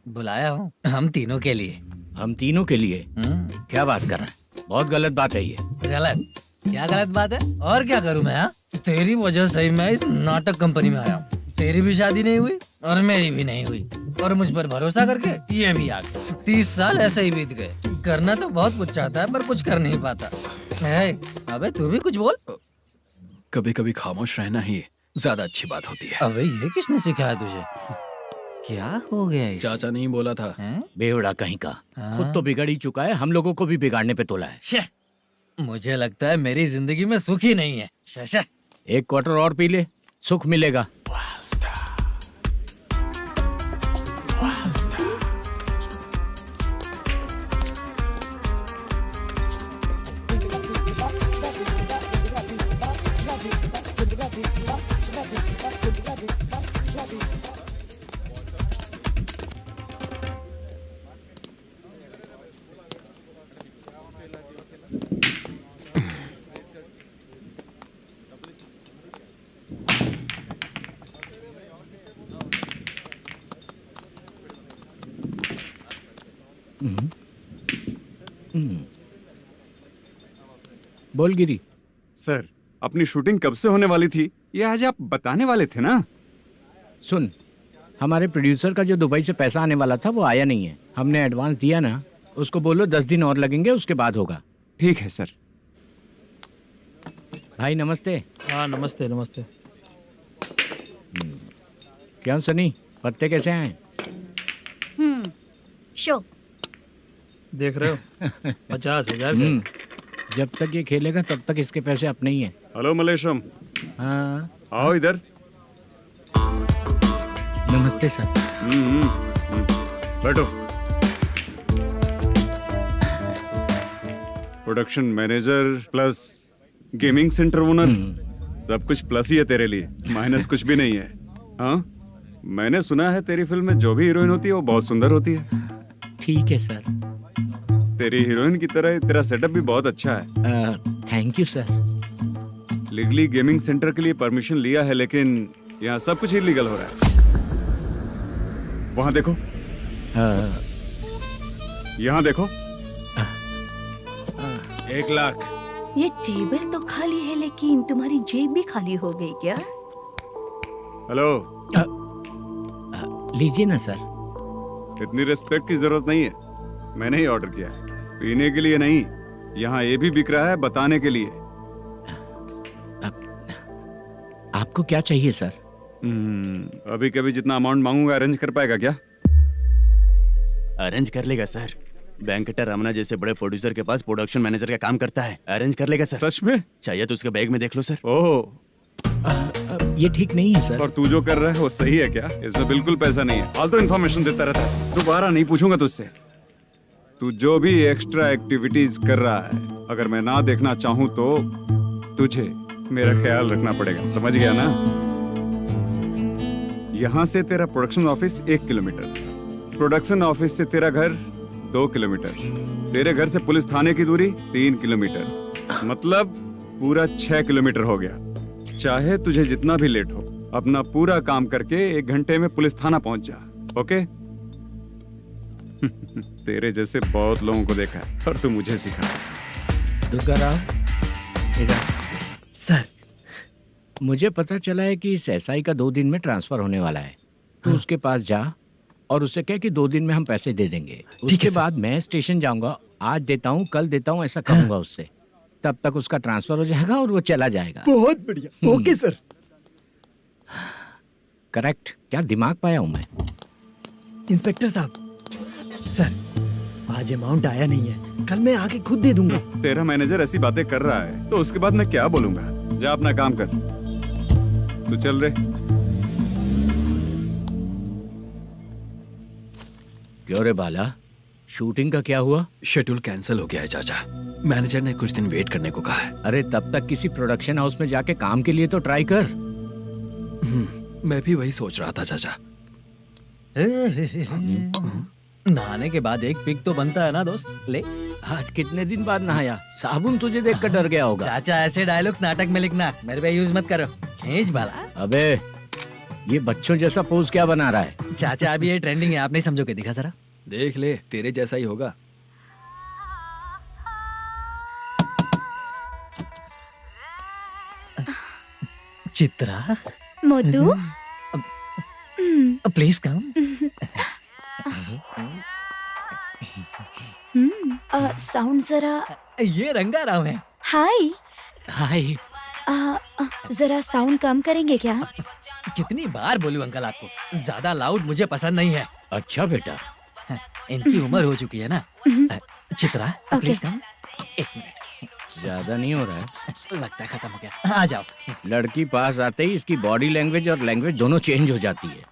बुलाया हूँ हम तीनों के लिए। हम तीनों के लिए? क्या बात कर रहा है? बहुत गलत बात है ये। गलत? क्या गलत बात है? और क्या करूँ मैं? तेरी वजह से मैं इस नाटक कंपनी में आया हूँ। तेरी भी शादी नहीं हुई और मेरी भी नहीं हुई, और मुझ पर भरोसा करके ये भी आ गया। 30 साल ऐसे ही बीत गए। करना तो बहुत कुछ चाहता है पर कुछ कर नहीं पाता। अबे तू भी कुछ बोल। कभी कभी खामोश रहना ही ज्यादा अच्छी बात होती है। अबे ये किसने सिखाया तुझे? क्या हो गया इसे? चाचा नहीं बोला था। बेवड़ा कहीं का। खुद तो बिगड़ ही चुका है, हम लोगों को भी बिगाड़ने पे तोला है। मुझे लगता है मेरी जिंदगी में सुख ही नहीं है। शशा, 1 क्वार्टर और पी ले, सुख मिलेगा। बोल गिरी। सर, अपनी शूटिंग कब से होने वाली थी ये आज आप बताने वाले थे ना? सुन, हमारे प्रोड्यूसर का जो दुबई से पैसा आने वाला था वो आया नहीं है। हमने एडवांस दिया ना, उसको बोलो 10 दिन और लगेंगे, उसके बाद होगा। ठीक है सर। भाई नमस्ते। हाँ नमस्ते नमस्ते। क्या सनी, पत्ते कैसे आए? शो देख रहे हो 50,000 का। जब तक ये खेलेगा तब तक इसके पैसे अपने ही हैं। हेलो मलेशम। हाँ आओ इधर। नमस्ते सर। बैठो। Production manager plus gaming centre owner, सब कुछ प्लस ही है तेरे लिए, माइनस कुछ भी नहीं है। हाँ, मैंने सुना है तेरी फिल्म में जो भी हीरोइन होती है वो बहुत सुंदर होती है। ठीक है सर। तेरी हीरोइन की तरह तेरा सेटअप भी बहुत अच्छा है। Thank you sir. Legally gaming centre के लिए परमिशन लिया है, लेकिन यहाँ सब कुछ इलीगल हो रहा है। वहाँ देखो, यहाँ देखो। 1 लाख। ये टेबल तो खाली है लेकिन तुम्हारी जेब भी खाली हो गई क्या? हेलो। लीजिए ना सर। इतनी रिस्पेक्ट की जरूरत नहीं है, मैंने ही ऑर्डर किया है। पीने के लिए नहीं, यहाँ ये भी बिक रहा है बताने के लिए। आपको क्या चाहिए सर? अभी कभी जितना अमाउंट मांगूंगा अरेंज कर पाएगा क्या? अरेंज कर लेगा सर। वेंकटर रमना जैसे बड़े प्रोड्यूसर के पास प्रोडक्शन मैनेजर का काम करता है, अरेंज कर लेगा सर। सच में? चाहिए तो उसके बैग में देख लो सर। ओह, ये ठीक नहीं है सर। और तू जो कर रहा है वो सही है क्या? इसमें बिल्कुल पैसा नहीं है, फालतू इन्फॉर्मेशन देता रहता है। दोबारा नहीं पूछूंगा तुझसे। तू जो भी एक्स्ट्रा एक्टिविटीज कर रहा है, अगर मैं ना देखना चाहूँ तो तुझे मेरा ख्याल रखना पड़ेगा, समझ गया ना? यहाँ से तेरा production office 1 kilometre, production office से तेरा घर 2 किलोमीटर, तेरे घर से पुलिस थाने की दूरी 3 किलोमीटर, मतलब पूरा 6 किलोमीटर हो गया। चाहे तुझे जितना भी लेट हो, अपना पूरा काम करके 1 घंटे में पुलिस थाना पहुंच जा, ओके? तेरे जैसे बहुत लोगों को देखा है और तू मुझे सिखा। सर, मुझे पता चला है कि इस एसआई का 2 दिन में ट्रांसफर होने वाला है। तो उसके पास जा और उससे कह कि 2 दिन में हम पैसे दे देंगे। उसके बाद मैं स्टेशन जाऊंगा, आज देता हूँ कल देता हूँ ऐसा कहूंगा उससे। तब तक उसका ट्रांसफर हो जाएगा और वो चला जाएगा। बहुत बढ़िया। Okay sir. करेक्ट। क्या दिमाग पाया हूँ मैं। इंस्पेक्टर साहब, सर आज अमाउंट आया नहीं है, कल मैं आके खुद दे दूंगा। तेरा मैनेजर ऐसी बातें कर रहा है तो उसके बाद मैं क्या बोलूंगा? जा अपना काम कर। तू चल रे। क्यों रे बाला, शूटिंग का क्या हुआ? शेड्यूल कैंसिल हो गया है चाचा। मैनेजर ने कुछ दिन वेट करने को कहा है। अरे तब तक किसी प्रोडक्शन हाउस में जाके काम के लिए तो ट्राई कर। मैं भी वही सोच रहा था चाचा। नहाने के बाद एक पिक तो बनता है ना दोस्त। ले, आज कितने दिन बाद नहाया? साबुन तुझे देखकर डर गया होगा। चाचा ऐसे डायलॉग्स नाटक में लिखना, मेरे पे यूज मत करो। खींच बाला। अबे ये बच्चों जैसा पोज क्या बना रहा है? चाचा अभी ये ट्रेंडिंग है, आप नहीं समझोगे। दिखा जरा। देख ले, तेरे जैसा ही होगा। Chitra, Modu, please come. Sound जरा। ये रंगा राव है। हाय। हाय। जरा साउंड कम करेंगे क्या? कितनी बार बोलूं अंकल आपको, ज्यादा लाउड मुझे पसंद नहीं है। अच्छा बेटा, इनकी उम्र हो चुकी है ना। Chitra, please come. 1 मिनट। ज्यादा नहीं हो रहा है? लगता है खत्म हो गया। आ जाओ। लड़की पास आते ही इसकी बॉडी लैंग्वेज और लैंग्वेज दोनों चेंज हो जाती है।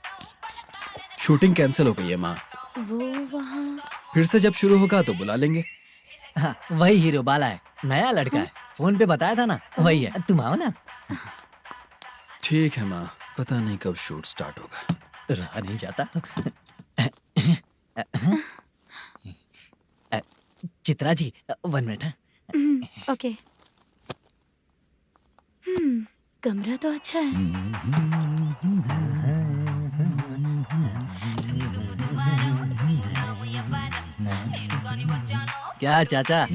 शूटिंग कैंसिल हो गई है माँ। वो वहाँ। फिर से जब शुरू होगा तो बुला लेंगे। हाँ, वही हीरो बाला है, नया लड़का है। फोन पे बताया था ना, वही है। तुम आओ ना। ठीक है माँ, पता नहीं कब शूट स्टार्ट होगा। रहा नहीं जाता। चित्रा जी 1 मिनट। ओके। कमरा तो अच्छा है। क्या चाचा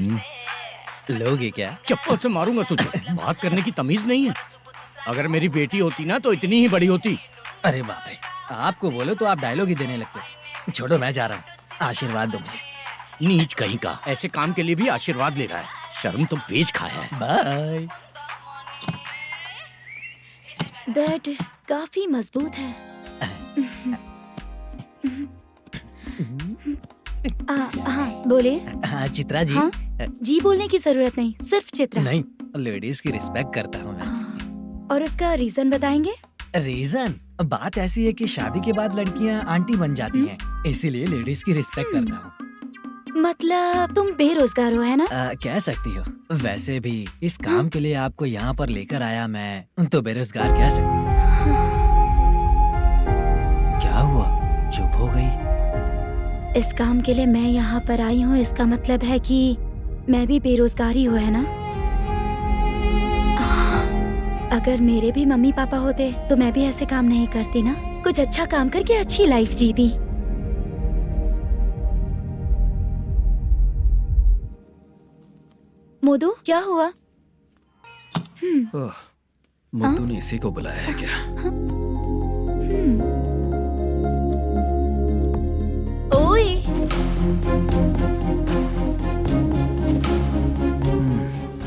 लोगे क्या? चप्पल से मारूंगा तुझे। बात करने की तमीज नहीं है। अगर मेरी बेटी होती ना तो इतनी ही बड़ी होती। अरे बाप रे, आपको बोलो तो आप डायलॉग ही देने लगते। छोड़ो, मैं जा रहा हूँ, आशीर्वाद दो मुझे। नीच कहीं का, ऐसे काम के लिए भी आशीर्वाद ले रहा है। शर्म तो बेच खाया है। बाय। बेड काफी मजबूत है। हाँ बोलिए। हाँ चित्रा जी। हाँ? जी बोलने की जरूरत नहीं, सिर्फ चित्रा। नहीं, लेडीज की रिस्पेक्ट करता हूँ मैं। और उसका रीजन बताएंगे? रीजन बात ऐसी है कि शादी के बाद लड़कियाँ आंटी बन जाती हैं, इसीलिए लेडीज की रिस्पेक्ट करता हूँ। मतलब तुम बेरोजगार हो, है ना? कह सकती हो। वैसे भी इस काम के लिए आपको यहाँ पर लेकर आया मैं, तो बेरोजगार कह सकती हूँ। क्या हुआ, चुप हो गई? इस काम के लिए मैं यहाँ पर आई हूँ, इसका मतलब है कि मैं भी बेरोजगार ही हूँ, है ना? अगर मेरे भी मम्मी पापा होते तो मैं भी ऐसे काम नहीं करती ना। कुछ अच्छा काम करके अच्छी लाइफ जीती। मोदू, क्या हुआ? मुद्दू ने इसी को बुलाया है क्या? ओए,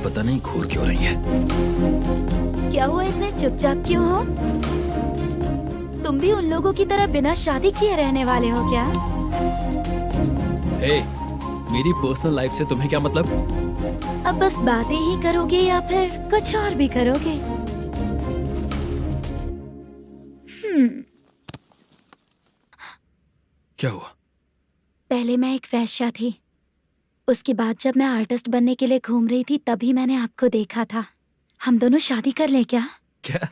पता नहीं घूर क्यों रही है। क्या हुआ, इतने चुपचाप क्यों हो? तुम भी उन लोगों की तरह बिना शादी किए रहने वाले हो क्या? हे, मेरी पर्सनल लाइफ से तुम्हें क्या मतलब? अब बस बातें ही करोगे या फिर कुछ और भी करोगे? क्या हुआ? पहले मैं एक वेश्या थी, उसके बाद जब मैं आर्टिस्ट बनने के लिए घूम रही थी तभी मैंने आपको देखा था। हम दोनों शादी कर ले क्या? क्या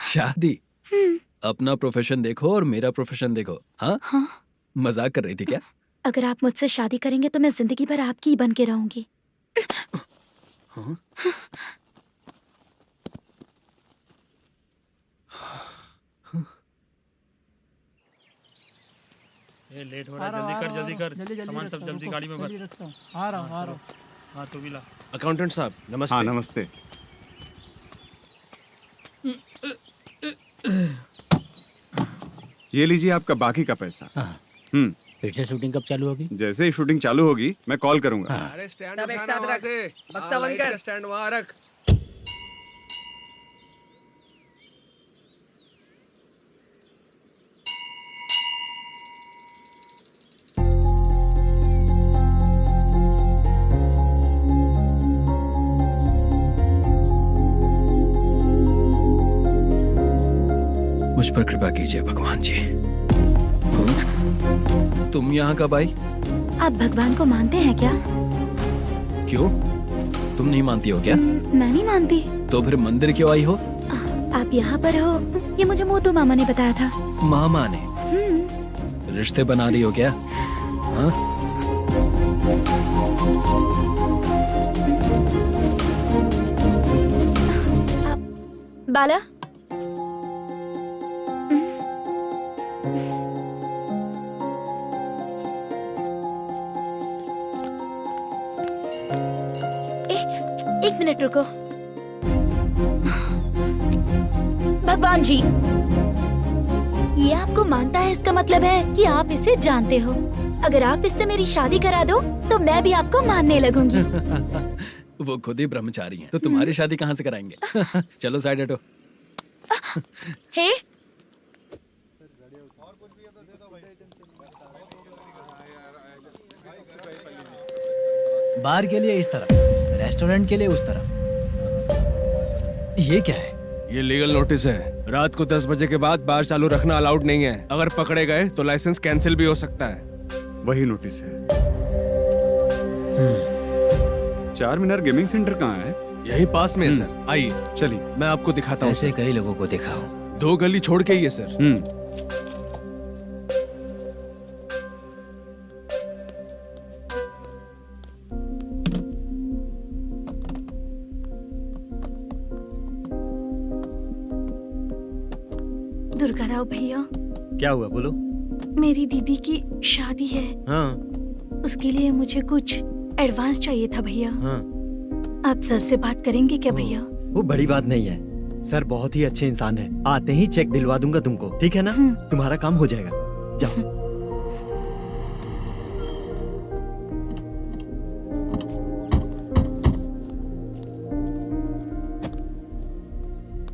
शादी? अपना प्रोफेशन देखो और मेरा प्रोफेशन देखो। हाँ? हाँ? मजाक कर रही थी क्या? अगर आप मुझसे शादी करेंगे तो मैं जिंदगी भर आपकी ही बन के रहूंगी। हाँ? ये लेट हो रहा है, जल्दी कर। सामान सब जल्दी गाड़ी में भर। आ रहा हूँ। हाँ तू भी ला। अकाउंटेंट साहब नमस्ते। हाँ नमस्ते। ये लीजिए आपका बाकी का पैसा। फिर से शूटिंग कब चालू होगी? जैसे ही शूटिंग चालू होगी मैं कॉल करूंगा। अरे स्टैंड सब एक साथ रख, बक्सा बंद कर। स्टैंड वहाँ रख। मुझ पर कृपा कीजिए भगवान जी। तुम यहाँ कब आई? आप भगवान को मानते हैं क्या? क्यों? तुम नहीं मानती हो क्या? मैं नहीं मानती। तो फिर मंदिर क्यों आई हो? आप यहाँ पर हो ये मुझे मोदू मामा ने बताया था। मामा ने? रिश्ते बना रही हो क्या? हाँ? बाला, एक मिनट रुको। भगवान जी, ये आपको मानता है, इसका मतलब है कि आप इसे जानते हो। अगर आप इससे मेरी शादी करा दो तो मैं भी आपको मानने लगूंगी। वो खुद ही ब्रह्मचारी हैं, तो तुम्हारी शादी कहाँ से कराएंगे? चलो साइड हटो। हे, बार के लिए इस तरफ, रेस्टोरेंट के लिए उस तरफ। ये क्या है? ये लीगल नोटिस है। रात को 10 बजे के बाद बार चालू रखना अलाउड नहीं है। अगर पकड़े गए तो लाइसेंस कैंसिल भी हो सकता है। वही नोटिस है। चार मीनार गेमिंग सेंटर कहाँ है? यही पास में है सर, आइए चलिए मैं आपको दिखाता हूँ। ऐसे कई लोगों को देखा हूँ। 2 गली छोड़ के ही है सर। दुर्गा राव भैया, क्या हुआ बोलो। मेरी दीदी की शादी है। हाँ उसके लिए मुझे कुछ एडवांस चाहिए था भैया। हाँ। आप सर से बात करेंगे क्या भैया? वो बड़ी बात नहीं है, सर बहुत ही अच्छे इंसान है। आते ही चेक दिलवा दूंगा तुमको, ठीक है ना? तुम्हारा काम हो जाएगा, जाओ।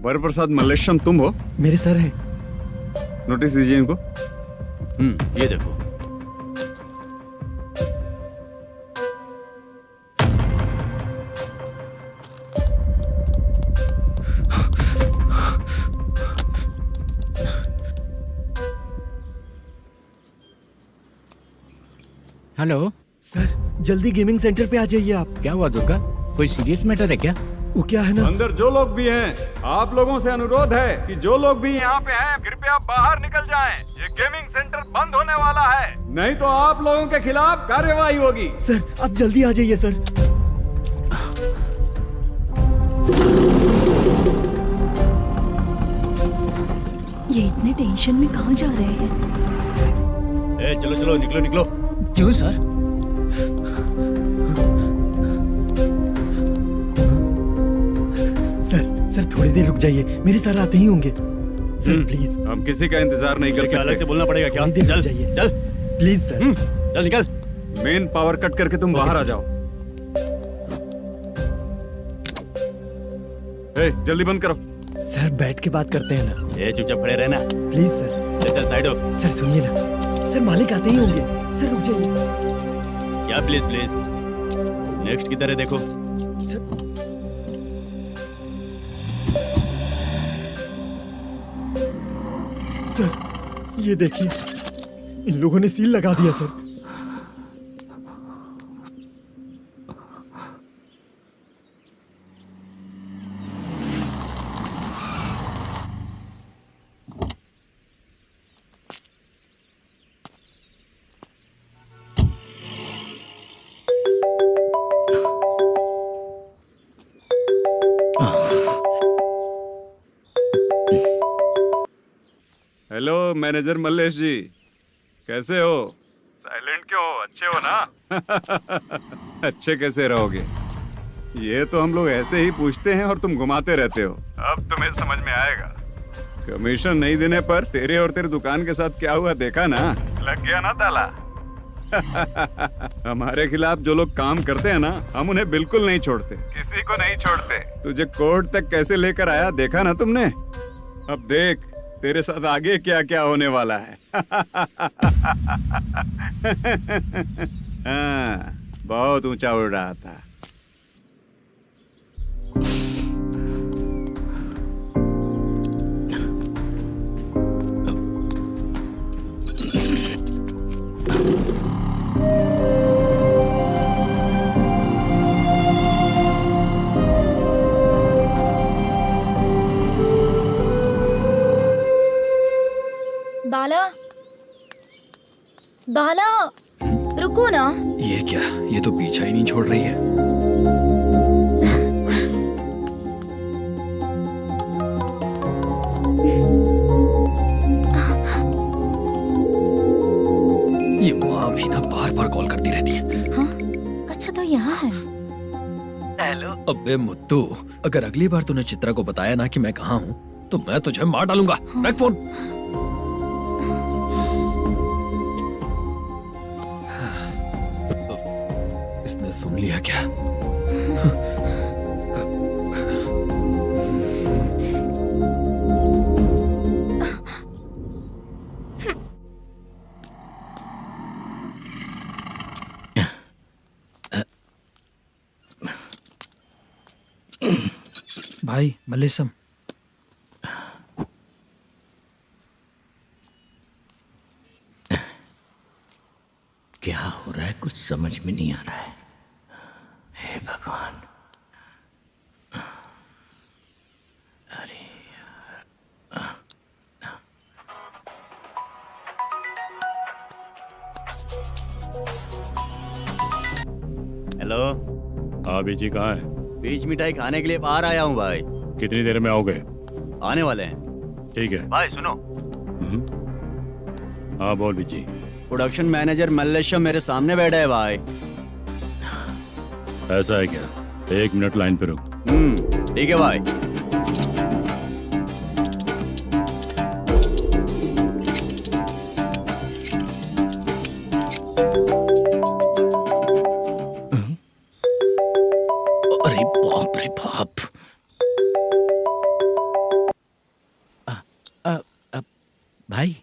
वरप्रसाद मल्लेशम तुम हो? मेरे सर हैं। नोटिस दीजिए इनको। ये देखो। हेलो सर, जल्दी गेमिंग सेंटर पे आ जाइए आप। क्या हुआ दुर्गा? कोई सीरियस मैटर है क्या? वो क्या है ना, अंदर जो लोग भी हैं, आप लोगों से अनुरोध है कि जो लोग भी यहाँ पे हैं, कृपया बाहर निकल जाएं। ये गेमिंग सेंटर बंद होने वाला है, नहीं तो आप लोगों के खिलाफ कार्यवाही होगी। सर आप जल्दी आ जाइए सर। ये इतने टेंशन में कहाँ जा रहे हैं? चलो चलो निकलो निकलो। क्यों सर? सर थोड़ी देर रुक जाइए, मेरे सर आते ही होंगे। Sir please. हम किसी का इंतजार नहीं कर सकते। अलग से बोलना पड़ेगा क्या? चल जाइए, चल प्लीज सर। चल निकल। मेन पावर कट करके तुम बाहर आ जाओ। जल्दी बंद करो। सर बैठ के बात करते हैं ना। चुपचाप खड़े रहना प्लीज सर। चल साइड हो। सर सुनिए ना, सर मालिक आते ही होंगे। सर रुक जाइए। क्या प्लीज प्लीज? नेक्स्ट की तरह देखो। सर ये देखिए, इन लोगों ने सील लगा दिया सर। हेलो मैनेजर मल्लेश जी, कैसे हो? साइलेंट क्यों हो? अच्छे हो ना? अच्छे कैसे रहोगे? ये तो हम लोग ऐसे ही पूछते हैं और तुम घुमाते रहते हो। अब तुम्हें समझ में आएगा। कमीशन नहीं देने पर तेरे और तेरी दुकान के साथ क्या हुआ देखा ना? लग गया ना ताला। हमारे खिलाफ जो लोग काम करते हैं ना, हम उन्हें बिल्कुल नहीं छोड़ते, किसी को नहीं छोड़ते। तुझे कोर्ट तक कैसे लेकर आया देखा ना तुमने? अब देख तेरे साथ आगे क्या क्या होने वाला है। हाँ, बहुत ऊंचा उड़ रहा था। बाला, बाला, रुको ना। ये क्या? ये तो पीछा ही नहीं छोड़ रही है। ये माँ भी ना बार बार कॉल करती रहती है। हाँ? अच्छा तो यहाँ है। हेलो। अबे मुद्दू, अगर अगली बार तूने चित्रा को बताया ना कि मैं कहाँ हूँ, तो मैं तुझे मार डालूंगा। रख फोन। इसने सुन लिया क्या? भाई मल्लेशम, क्या हो रहा है? कुछ समझ में नहीं आ रहा है। हे भगवान। अरे हेलो। हाँ बीजी कहाँ है? बीच मिठाई खाने के लिए बाहर आया हूँ भाई। कितनी देर में आओगे? आने वाले हैं। ठीक है भाई सुनो। हाँ बोल बीजी। प्रोडक्शन मैनेजर मल्लेशम मेरे सामने बैठा है भाई। ऐसा है क्या? 1 मिनट लाइन पे रुक। ठीक है भाई। अरे बाप रे बाप। भाई।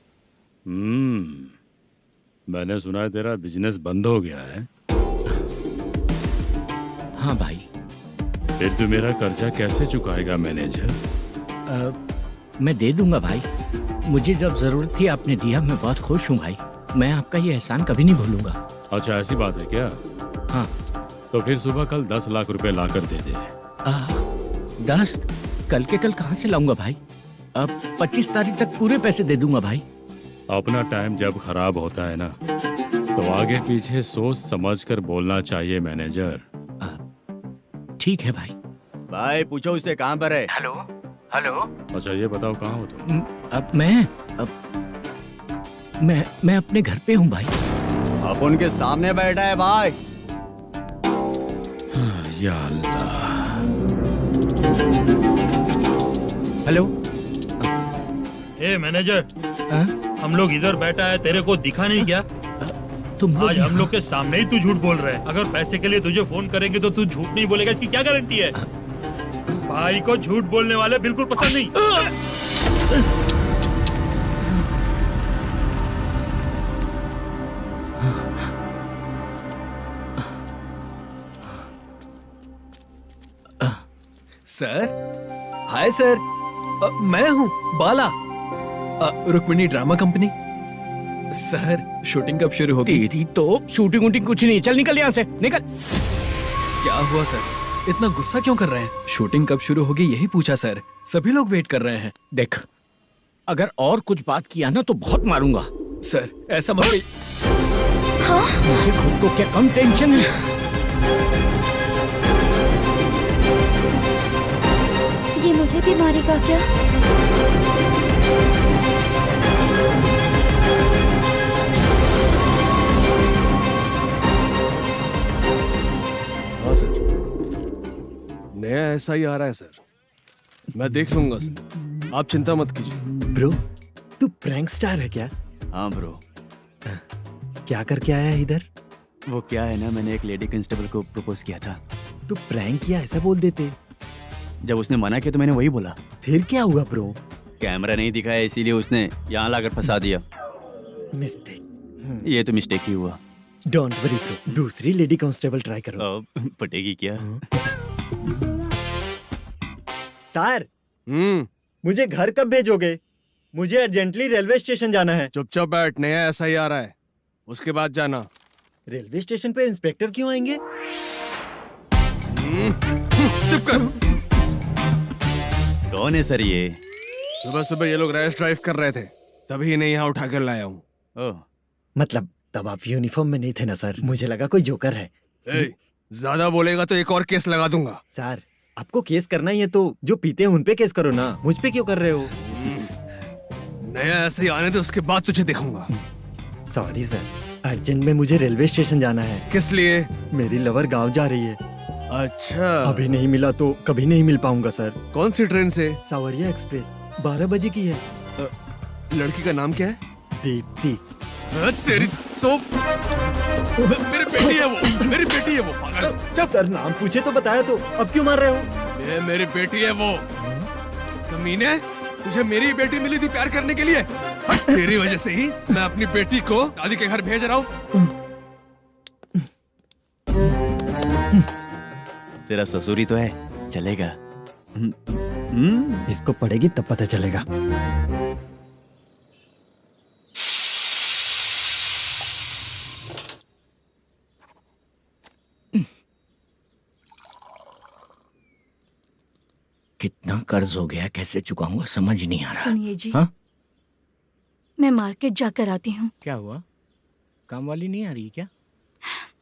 मैंने सुना है तेरा बिजनेस बंद हो गया है। हाँ भाई। फिर तू मेरा कर्जा कैसे चुकाएगा मैनेजर? मैं दे दूंगा भाई। मुझे जब जरूरत थी आपने दिया, मैं बहुत खुश हूँ भाई। मैं आपका ये एहसान कभी नहीं भूलूंगा। अच्छा ऐसी बात है क्या? हाँ। तो फिर सुबह कल 10 लाख रुपए लाकर दे दे। 10? कल के कल कहाँ से लाऊंगा भाई? अब 25 तारीख तक पूरे पैसे दे दूंगा भाई। अपना टाइम जब खराब होता है ना, तो आगे पीछे सोच समझ कर बोलना चाहिए मैनेजर। ठीक है भाई। भाई पूछो उससे कहाँ पर है? Hello hello. अच्छा ये बताओ कहाँ हो तुम? अब मैं अपने घर पे हूँ भाई। अब उनके सामने बैठा है भाई। या अल्लाह। हेलो। ए मैनेजर, हम लोग इधर बैठा है, तेरे को दिखा नहीं क्या? तुम आज हम लोग के सामने ही तू झूठ बोल रहा है। अगर पैसे के लिए तुझे फोन करेंगे तो तू झूठ नहीं बोलेगा, इसकी क्या गारंटी है? भाई को झूठ बोलने वाले बिल्कुल पसंद नहीं। सर, हाय सर, मैं हूँ Bala, Rukmini drama company. Sir shooting कब शुरू होगी? तेरी तो शूटिंग वूटिंग कुछ नहीं। चल निकल यहाँ से, निकल। क्या हुआ सर, इतना गुस्सा क्यों कर रहे हैं? शूटिंग कब शुरू होगी यही पूछा सर, सभी लोग वेट कर रहे हैं। देख, अगर और कुछ बात किया ना तो बहुत मारूंगा। सर ऐसा मत कहिए। मुझे खुद को क्या कम टेंशन है? ये मुझे भी मारेगा क्या? हाँ सर, नया ऐसा ही आ रहा है सर, मैं देख लूंगा सर, आप चिंता मत कीजिए। ब्रो, तू प्रैंक स्टार है क्या? हाँ ब्रो। क्या करके आया है इधर? वो क्या है ना, मैंने एक लेडी कांस्टेबल को प्रपोज किया था। तू प्रैंक किया ऐसा बोल देते। जब उसने मना किया तो मैंने वही बोला। फिर क्या हुआ ब्रो? कैमरा नहीं दिखाया इसीलिए उसने यहाँ लाकर फंसा दिया। मिस्टेक। ये तो मिस्टेक ही हुआ। डोंट वरी ब्रो, दूसरी लेडी कांस्टेबल ट्राई करो। पटेगी क्या? सर, मुझे घर कब भेजोगे? मुझे अर्जेंटली रेलवे स्टेशन जाना है। चुपचाप बैठ, नया ऐसा ही आ रहा है, उसके बाद जाना। रेलवे स्टेशन पे इंस्पेक्टर क्यों आएंगे? चुप कर। कौन है सर ये? सुबह सुबह ये लोग रैश ड्राइव कर रहे थे, तभी इन्हें यहाँ उठा कर लाया हूँ। मतलब तब आप यूनिफॉर्म में नहीं थे ना सर, मुझे लगा कोई जोकर है। ज्यादा बोलेगा तो एक और केस लगा दूंगा। सर, आपको केस करना ही है तो जो पीते हैं उन पे केस करो ना, मुझ पे क्यों कर रहे हो? नया ऐसे ही आने दो, उसके बाद तुझे देखूंगा। सॉरी सर, अर्जेंट में मुझे रेलवे स्टेशन जाना है। किस लिए? मेरी लवर गांव जा रही है। अच्छा, अभी नहीं मिला तो कभी नहीं मिल पाऊंगा सर। कौन सी ट्रेन से? सावरिया एक्सप्रेस, 12 बजे की है। लड़की का नाम क्या है? दीप्ति। तेरी तो मेरी बेटी है वो, मेरी बेटी है वो, पागल। सर नाम पूछे तो बताया, तो अब क्यों मार रहे हो? ये मेरी बेटी है वो। कमीने, तुझे मेरी बेटी मिली थी प्यार करने के लिए, तेरी वजह से ही मैं अपनी बेटी को दादी के घर भेज रहा हूँ। तेरा ससुरी तो है, चलेगा। इसको पढ़ेगी तब पता चलेगा। कितना कर्ज हो गया, कैसे चुकाऊंगा समझ नहीं आ रहा। सुनिए जी, हाँ? मैं मार्केट जाकर आती हूँ। क्या हुआ? काम वाली नहीं आ रही क्या?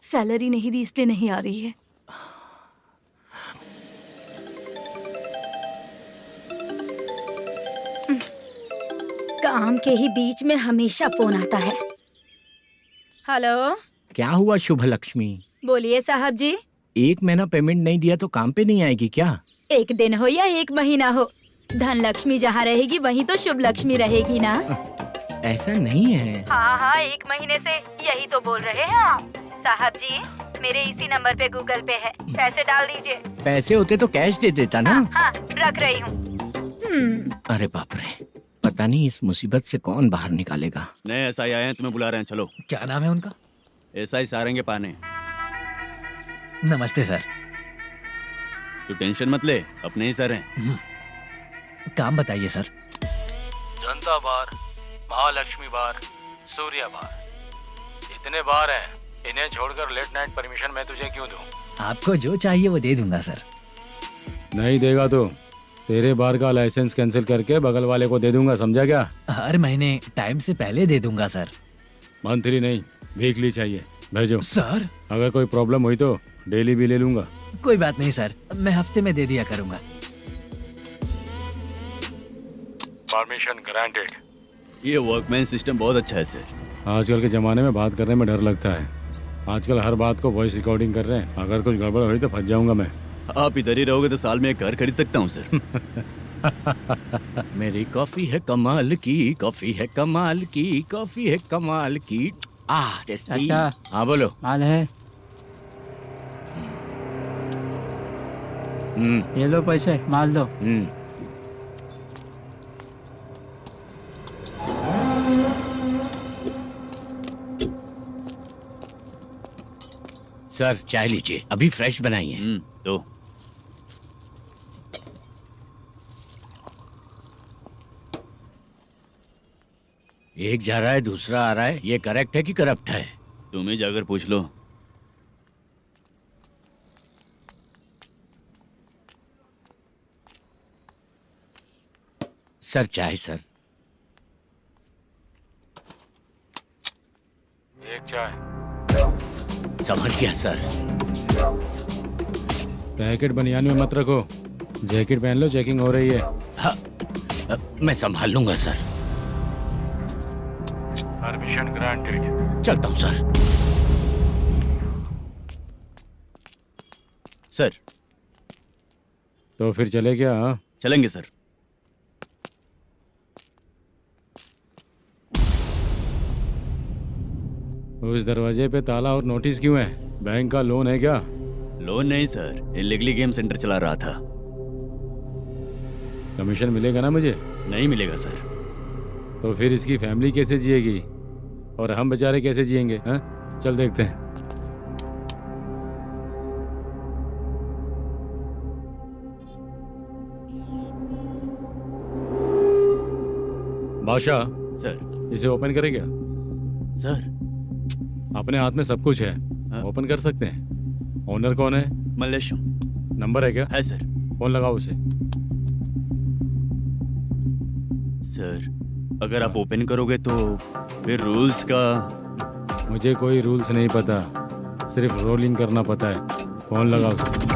सैलरी नहीं दी इसलिए नहीं आ रही है। काम के ही बीच में हमेशा फोन आता है। हेलो, क्या हुआ शुभ लक्ष्मी? बोलिए साहब जी। 1 महीना पेमेंट नहीं दिया तो काम पे नहीं आएगी क्या? 1 दिन हो या 1 महीना हो, धन लक्ष्मी जहाँ रहेगी वहीं तो शुभ लक्ष्मी रहेगी ना। ऐसा नहीं है। हाँ, 1 महीने से यही तो बोल रहे हैं आप। साहब जी, मेरे इसी नंबर पे गूगल पे है, पैसे डाल दीजिए। पैसे होते तो कैश दे देता ना। हाँ, रख रही हूँ। अरे बाप रे, पता नहीं इस मुसीबत से कौन बाहर निकालेगा। नए एसआई आए हैं, तुम्हें बुला रहे हैं, चलो। क्या नाम है उनका? एसआई सारंगे पाने। नमस्ते सर। तू टेंशन मत ले, अपने ही सर हैं। काम बताइए सर। जनता बार, महालक्ष्मी बार, सूर्या बार, इतने बार हैं। इन्हें छोड़कर लेट नाइट परमिशन मैं तुझे क्यों दूं? आपको जो चाहिए वो दे दूंगा सर। नहीं देगा तो तेरे बार का लाइसेंस कैंसिल करके बगल वाले को दे दूंगा, समझा क्या? हर महीने टाइम से पहले दे दूंगा सर। मंथली नहीं, वीकली चाहिए, भेजो। सर अगर कोई प्रॉब्लम हुई तो डेली भी ले लूंगा। कोई बात नहीं सर, मैं हफ्ते में दे दिया करूंगा। Permission granted. ये वर्कमैन सिस्टम बहुत अच्छा है सर। आजकल के जमाने में बात करने में डर लगता है। आजकल हर बात को वॉइस रिकॉर्डिंग कर रहे हैं। अगर कुछ गड़बड़ हुई तो फंस जाऊंगा मैं। आप इधर ही रहोगे तो साल में एक घर खरीद सकता हूँ सर। मेरी कॉफी है कमाल की, कॉफी है कमाल की, कॉफी है कमाल की। टेस्टी। अच्छा। हाँ बोलो। माल है, ये लो पैसे, माल दो। सर चाय लीजिए, अभी फ्रेश बनाई है। तो एक जा रहा है दूसरा आ रहा है, ये करेक्ट है कि करप्ट है? तुम ही जाकर पूछ लो। सर चाय सर। एक चाय। समझ गया सर। पैकेट बनियान में मत रखो, जैकेट पहन लो, चेकिंग हो रही है। हाँ, मैं संभाल लूंगा सर। Permission granted. चलता हूँ सर। सर तो फिर चले क्या? हाँ? चलेंगे सर। उस दरवाजे पे ताला और नोटिस क्यों है? बैंक का लोन है क्या? लोन नहीं सर, इलीगली गेम सेंटर चला रहा था। कमीशन मिलेगा ना मुझे? नहीं मिलेगा सर। तो फिर इसकी फैमिली कैसे जिएगी और हम बेचारे कैसे जिएंगे? हाँ, चल देखते हैं। बादशाह सर। इसे ओपन करे क्या? सर अपने हाथ में सब कुछ है, ओपन कर सकते हैं। ओनर कौन है? मल्लेशम। नंबर है क्या? है सर। फोन लगाओ उसे। सर अगर आप ओपन करोगे तो फिर रूल्स का। मुझे कोई रूल्स नहीं पता, सिर्फ रोलिंग करना पता है। फोन लगाओ उसे।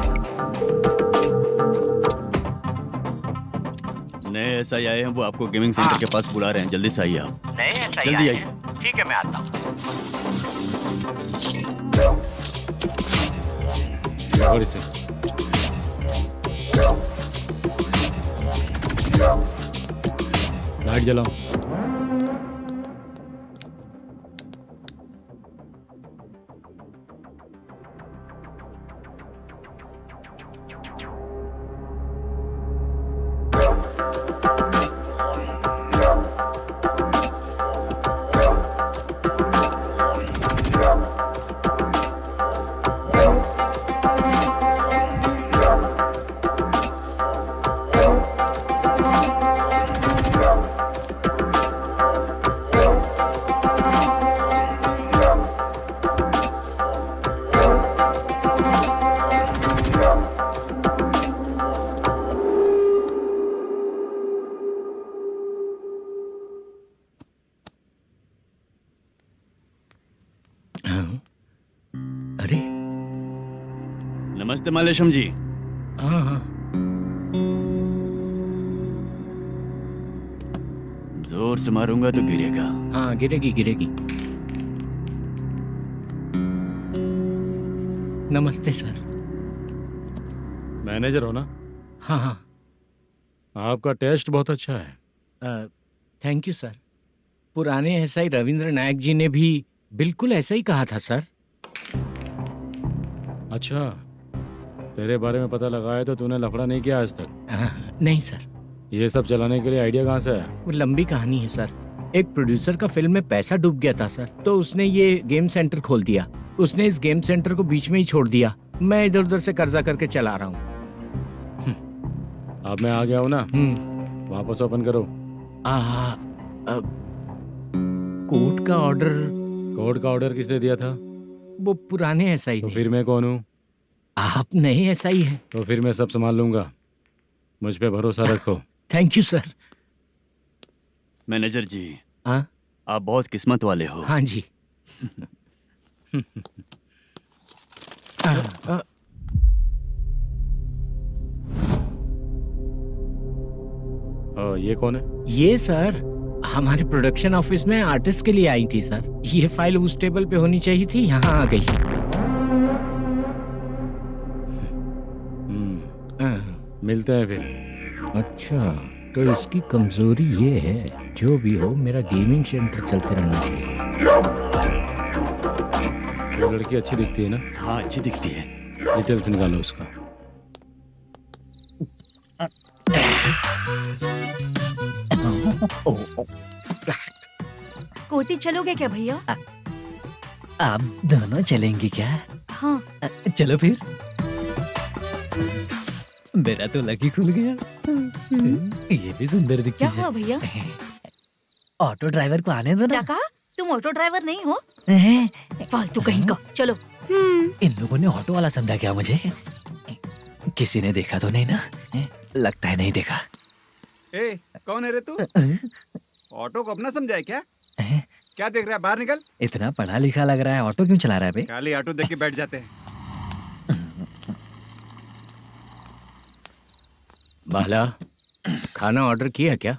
नए एसआई आए हैं, वो आपको गेमिंग सेंटर के पास बुला रहे हैं, जल्दी से आइए आप। नए एसआई जल्दी आए आइए। हैं? ठीक है मैं आता हूँ। और इसे लाइट जलाओ। अरे नमस्ते मल्लेशम जी। हाँ हाँ। जोर से मारूंगा तो गिरेगा। हाँ गिरेगी गिरेगी। नमस्ते सर। मैनेजर हो ना? हाँ हाँ। आपका टेस्ट बहुत अच्छा है। Thank you sir. पुराने एसआई रविंद्र नायक जी ने भी बिल्कुल ऐसा ही कहा था सर। अच्छा, तेरे बारे में पता लगा है तो तूने लफड़ा नहीं किया आज तक? नहीं सर। ये सब चलाने के लिए आइडिया कहाँ से है? वो लंबी कहानी है सर। एक प्रोड्यूसर का फिल्म में पैसा डूब गया था सर, तो उसने ये गेम सेंटर खोल दिया। उसने इस गेम सेंटर को बीच में ही छोड़ दिया। मैं इधर उधर से कर्जा करके चला रहा हूँ। अब मैं आ गया हूँ ना, वापस ओपन करो। कोर्ट का ऑर्डर। कोर्ट का ऑर्डर किसने दिया था? वो पुराने एसआई तो ने। फिर मैं कौन हूँ? आप नए एसआई हैं। तो फिर मैं सब संभाल लूंगा, मुझ पे भरोसा रखो। Thank you sir. मैनेजर जी, हाँ आप बहुत किस्मत वाले हो। हाँ जी। ये कौन है? ये सर हमारे प्रोडक्शन ऑफिस में आर्टिस्ट के लिए आई थी सर। ये फाइल उस टेबल पे होनी चाहिए थी, यहाँ आ गई। मिलते हैं फिर। अच्छा, तो इसकी कमजोरी ये है, जो भी हो मेरा गेमिंग सेंटर चलते रहना चाहिए। वो लड़की अच्छी दिखती है ना? हाँ, अच्छी दिखती है। डिटेल्स निकालो उसका। कोटी चलोगे क्या भैया? आप दोनों चलेंगे क्या? हाँ। चलो फिर। मेरा तो लकी खुल गया। ये भी सुंदर दिखती क्या है। हुआ भैया? ऑटो ड्राइवर को आने दो क्या ना। कहा? तुम ऑटो ड्राइवर नहीं हो? फालतू कहीं का। चलो। इन लोगों ने ऑटो वाला समझा क्या मुझे? किसी ने देखा तो नहीं ना? लगता है नहीं देखा। ए, कौन है रे तू? ऑटो को अपना समझा है क्या? क्या देख रहा है? बाहर निकल। इतना पढ़ा लिखा लग रहा है, ऑटो क्यों चला रहा है बे? खाली ऑटो देख के बैठ जाते हैं। बाला, खाना ऑर्डर किया क्या?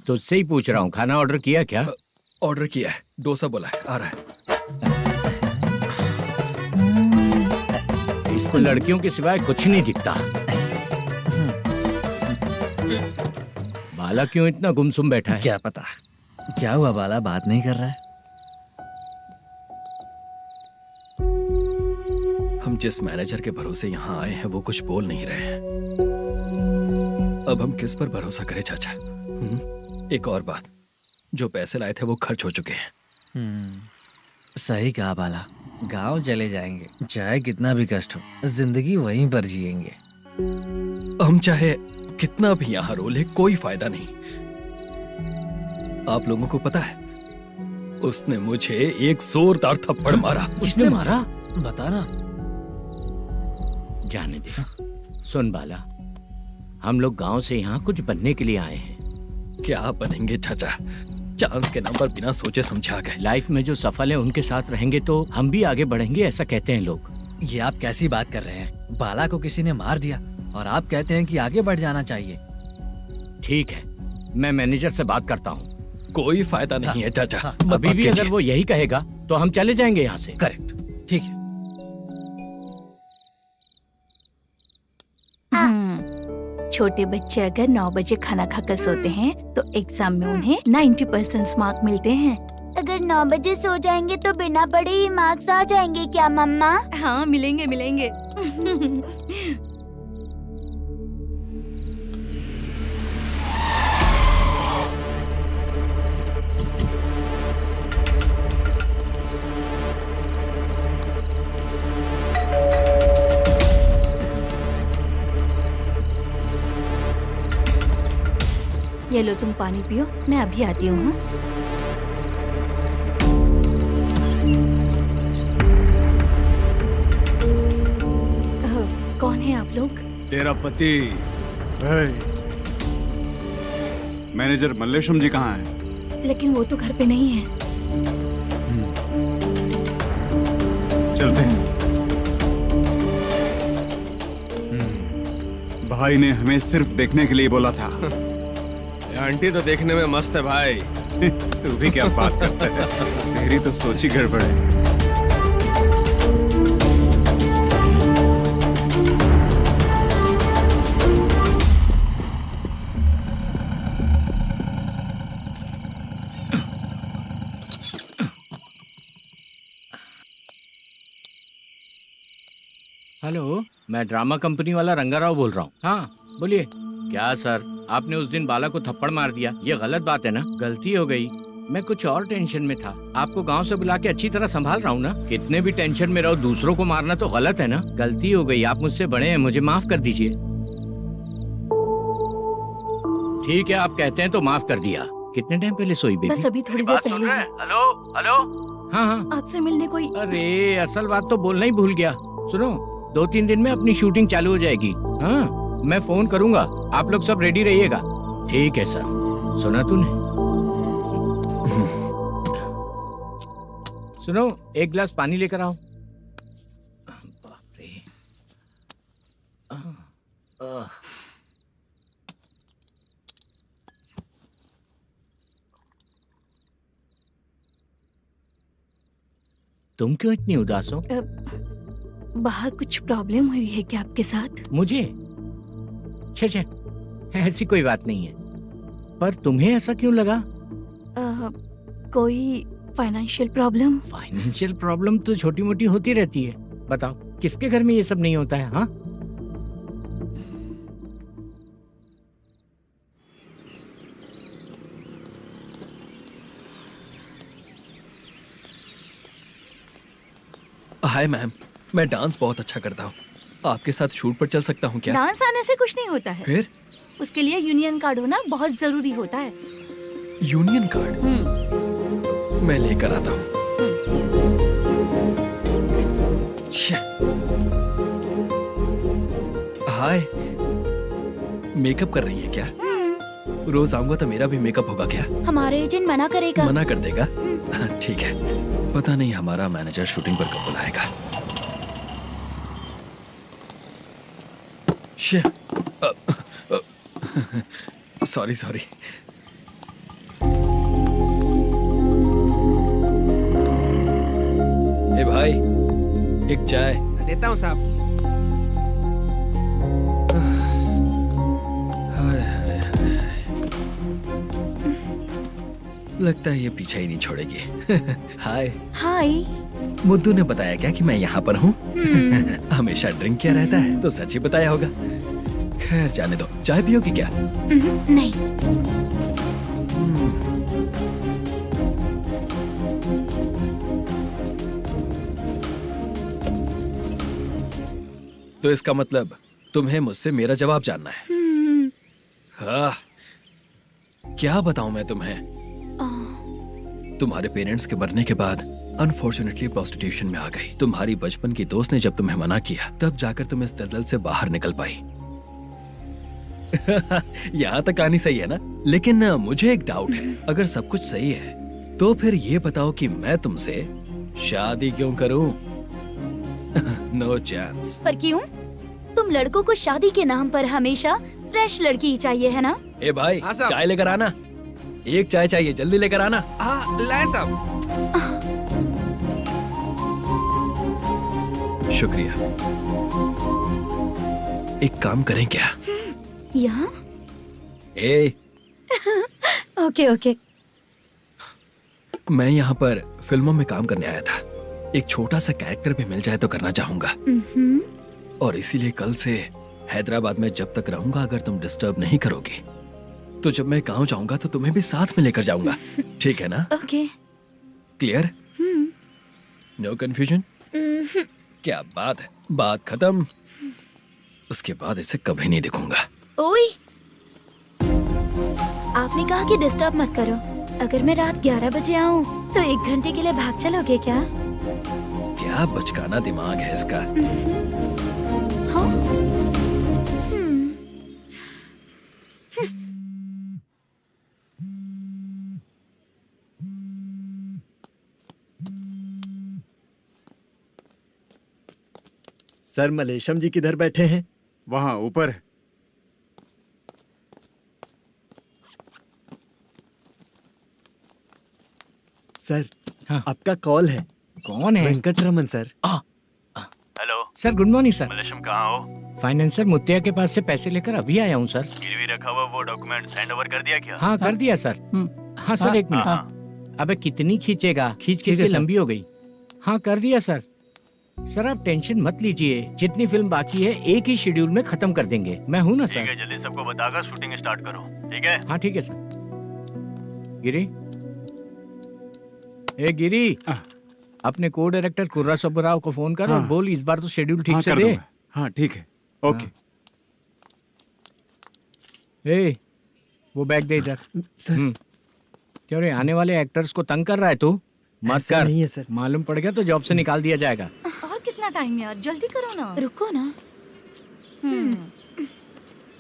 तुझसे ही पूछ रहा हूँ, खाना ऑर्डर किया क्या? ऑर्डर किया है, डोसा बोला है, आ रहा है। इसको लड़कियों के सिवाय कुछ नहीं दिखता। बाला क्यों इतना गुमसुम बैठा है? क्या पता क्या हुआ, बाला बात नहीं कर रहा है। हम जिस मैनेजर के भरोसे यहाँ आए हैं वो कुछ बोल नहीं रहे हैं। अब हम किस पर भरोसा करें चाचा? एक और बात, जो पैसे लाए थे वो खर्च हो चुके हैं। सही कहा बाला, गांव चले जाएंगे, चाहे कितना भी कष्ट हो, जिंदगी वहीं पर जिएंगे। हम चाहे कितना भी यहाँ रो ले, कोई फायदा नहीं। आप लोगों को पता है, उसने मुझे एक जोरदार थप्पड़ मारा। उसने मारा? बताना। जाने दे। सुन बाला, हम लोग गांव से यहाँ कुछ बनने के लिए आए हैं। क्या बनेंगे चाचा? चांस के नाम पर बिना सोचे समझे आ गए। लाइफ में जो सफल है उनके साथ रहेंगे तो हम भी आगे बढ़ेंगे, ऐसा कहते हैं लोग। ये आप कैसी बात कर रहे हैं? बाला को किसी ने मार दिया और आप कहते हैं कि आगे बढ़ जाना चाहिए। ठीक है, मैं मैनेजर से बात करता हूँ। कोई फायदा नहीं है चाचा। अभी भी अगर वो यही कहेगा तो हम चले जाएंगे यहाँ से। करेक्ट, ठीक है। छोटे बच्चे अगर 9 बजे खाना खाकर सोते हैं तो एग्जाम में उन्हें 90% मार्क मिलते हैं। अगर 9 बजे सो जाएंगे तो बिना पढ़े ही मार्क्स आ जाएंगे क्या मम्मा? हाँ, मिलेंगे मिलेंगे। ये लो, तुम पानी पियो, मैं अभी आती हूँ। हाँ, कौन है आप लोग? तेरा पति। मैनेजर मल्लेशम जी कहाँ हैं? लेकिन वो तो घर पे नहीं है। चलते हैं। भाई ने हमें सिर्फ देखने के लिए बोला था। आंटी तो देखने में मस्त है भाई। तू भी क्या बात करता है? तेरी तो सोच ही गड़बड़ है। हेलो, मैं ड्रामा कंपनी वाला रंगाराव बोल रहा हूँ। हाँ बोलिए। क्या सर, आपने उस दिन बाला को थप्पड़ मार दिया, ये गलत बात है ना? गलती हो गई, मैं कुछ और टेंशन में था। आपको गांव से बुला के अच्छी तरह संभाल रहा हूँ ना। कितने भी टेंशन में रहो, दूसरों को मारना तो गलत है ना। गलती हो गई, आप मुझसे बड़े हैं, मुझे माफ कर दीजिए। ठीक है, आप कहते हैं तो माफ कर दिया। कितने टाइम पहले सोई बेबी? बस अभी थोड़ी देर पहले ही। Hello hello. हाँ हाँ, आपसे मिलने कोई। अरे असल बात तो बोलना ही भूल गया। सुनो, 2-3 दिन में अपनी शूटिंग चालू हो जाएगी। हाँ, मैं फोन करूंगा, आप लोग सब रेडी रहिएगा। ठीक है सर। सुना तूने? सुनो, एक गिलास पानी लेकर आओ। बाप रे। तुम क्यों इतनी उदास हो? बाहर कुछ प्रॉब्लम हुई है क्या आपके साथ? मुझे? छे, ऐसी कोई बात नहीं है। पर तुम्हें ऐसा क्यों लगा? कोई फाइनेंशियल प्रॉब्लम? फाइनेंशियल प्रॉब्लम तो छोटी मोटी होती रहती है। बताओ, किसके घर में ये सब नहीं होता है? हाँ, हाय मैम, मैं डांस बहुत अच्छा करता हूँ। आपके साथ शूट पर चल सकता हूँ क्या? डांस आने से कुछ नहीं होता है। फिर? उसके लिए यूनियन कार्ड होना बहुत जरूरी होता है। Union card? मैं लेकर आता हूँ। हाय, मेकअप कर रही है क्या? रोज आऊंगा तो मेरा भी मेकअप होगा क्या? हमारे एजेंट मना करेगा। मना कर देगा? ठीक है, पता नहीं हमारा मैनेजर शूटिंग पर कब बुलाएगा। सॉरी। ए भाई, एक चाय। देता हूँ साहब। लगता है ये पीछा ही नहीं छोड़ेगी। हाय। हाय। मुद्दू ने बताया क्या कि मैं यहाँ पर हूँ? हमेशा ड्रिंक किया रहता है तो सच ही बताया होगा। खैर जाने दो, चाय पियोगी क्या? नहीं। तो इसका मतलब तुम्हें मुझसे मेरा जवाब जानना है? हाँ, क्या बताऊं मैं तुम्हें? तुम्हारे पेरेंट्स के मरने के बाद अनफॉर्चुनेटली प्रोस्टिट्यूशन में आ गई। तुम्हारी बचपन की दोस्त ने जब तुम्हें मना किया, तब जाकर तुम इस दलदल से बाहर निकल पाई। यहाँ तक कहानी सही है ना? लेकिन मुझे एक डाउट है। अगर सब कुछ सही है तो फिर ये बताओ कि मैं तुमसे शादी क्यों करूं? No chance. पर क्यों? तुम लड़कों को शादी के नाम पर हमेशा फ्रेश लड़की ही चाहिए, है ना? ए भाई, चाय लेकर आना। एक चाय चाहिए, जल्दी लेकर आना। हाँ, लाए साहब। शुक्रिया। एक काम करें क्या? यहाँ? ए, ओके। मैं यहाँ पर फिल्मों में काम करने आया था। एक छोटा सा कैरेक्टर भी मिल जाए तो करना चाहूंगा। और इसीलिए कल से हैदराबाद में जब तक रहूंगा, अगर तुम डिस्टर्ब नहीं करोगी तो जब मैं गांव जाऊंगा तो तुम्हें भी साथ में लेकर जाऊंगा। ठीक है ना? ओके। क्लियर? No confusion? क्या बात है, बात खत्म। उसके बाद इसे कभी नहीं दिखूंगा। ओए, आपने कहा कि डिस्टर्ब मत करो। अगर मैं रात 11 बजे आऊं तो 1 घंटे के लिए भाग चलोगे क्या? क्या बचकाना दिमाग है इसका। हाँ? सर, मलेशम जी किधर बैठे हैं? वहाँ ऊपर। सर, हाँ। आपका कॉल है। कौन है? Venkataraman sir. Hello sir, good morning sir. Malesham, कहाँ हो? फाइनेंसर मुत्तिया के पास से पैसे लेकर अभी आया हूँ सर। गिरवी रखा हुआ वो डॉक्यूमेंट सेंड ओवर कर दिया क्या? हाँ, कर दिया सर। हाँ सर, एक मिनट। अबे कितनी खींचेगा, खींच के लंबी हो गई। हाँ, कर दिया सर। सर आप टेंशन मत लीजिए, जितनी फिल्म बाकी है एक ही शेड्यूल में खत्म कर देंगे। मैं हूँ ना ठीक सर। है, जल्दी सबको बताकर शूटिंग स्टार्ट करो, ठीक है? हाँ ठीक है सर। गिरी, ए गिरी, अपने को डायरेक्टर कुर्रा सुब्बराव को फोन कर और हाँ। बोल इस बार तो शेड्यूल ठीक हाँ, से कर दे। दूंगा। हाँ ठीक है, ओके। ए, वो बैग दे इधर। सर क्यों रे, आने वाले एक्टर्स को तंग कर रहा है तू? मत ऐसा कर, नहीं है सर। मालूम पड़ गया तो जॉब से निकाल दिया जाएगा। और कितना टाइम यार, जल्दी करो ना। रुको ना।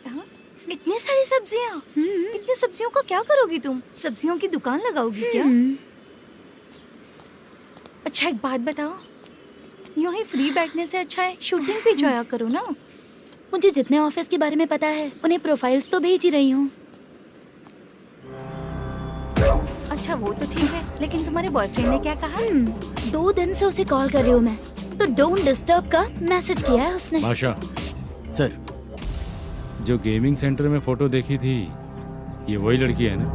हाँ? इतनी सारी सब्जियाँ, इतनी सब्जियों का क्या करोगी तुम? सब्जियों की दुकान लगाओगी क्या? अच्छा एक बात बताओ, यूं ही फ्री बैठने से अच्छा है शूटिंग भी जाया करो ना। मुझे जितने ऑफिस के बारे में पता है उन्हें प्रोफाइल्स तो भेज ही रही हूँ। अच्छा वो तो ठीक है, लेकिन तुम्हारे बॉयफ्रेंड ने क्या कहा? 2 दिन से उसे कॉल कर रही हूँ मैं, तो डोंट डिस्टर्ब का मैसेज किया है उसने। बादशाह, सर जो गेमिंग सेंटर में फोटो देखी थी, ये वही लड़की है ना?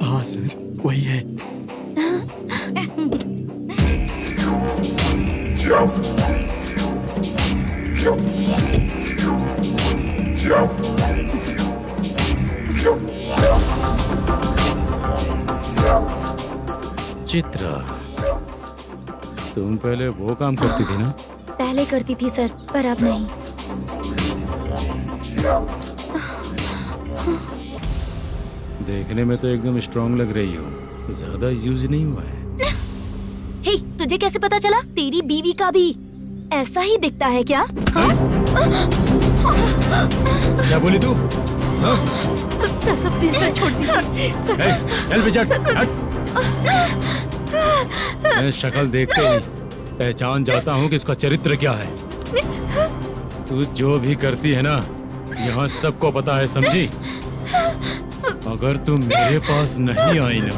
हाँ सर वही है। चित्रा, तुम पहले वो काम करती थी ना? पहले करती थी सर, पर अब नहीं। देखने में तो एकदम स्ट्रांग लग रही हो, ज्यादा यूज नहीं हुआ है। हे, तुझे कैसे पता चला? तेरी बीवी का भी ऐसा ही दिखता है क्या? हाँ? क्या बोली तू? सर प्लीज सर छोड़ दीजिए। चल विजय, हट। मैं शक्ल देखते ही पहचान जाता हूँ कि इसका चरित्र क्या है। तू जो भी करती है ना, यहाँ सबको पता है, समझी? अगर तू मेरे पास नहीं आई ना।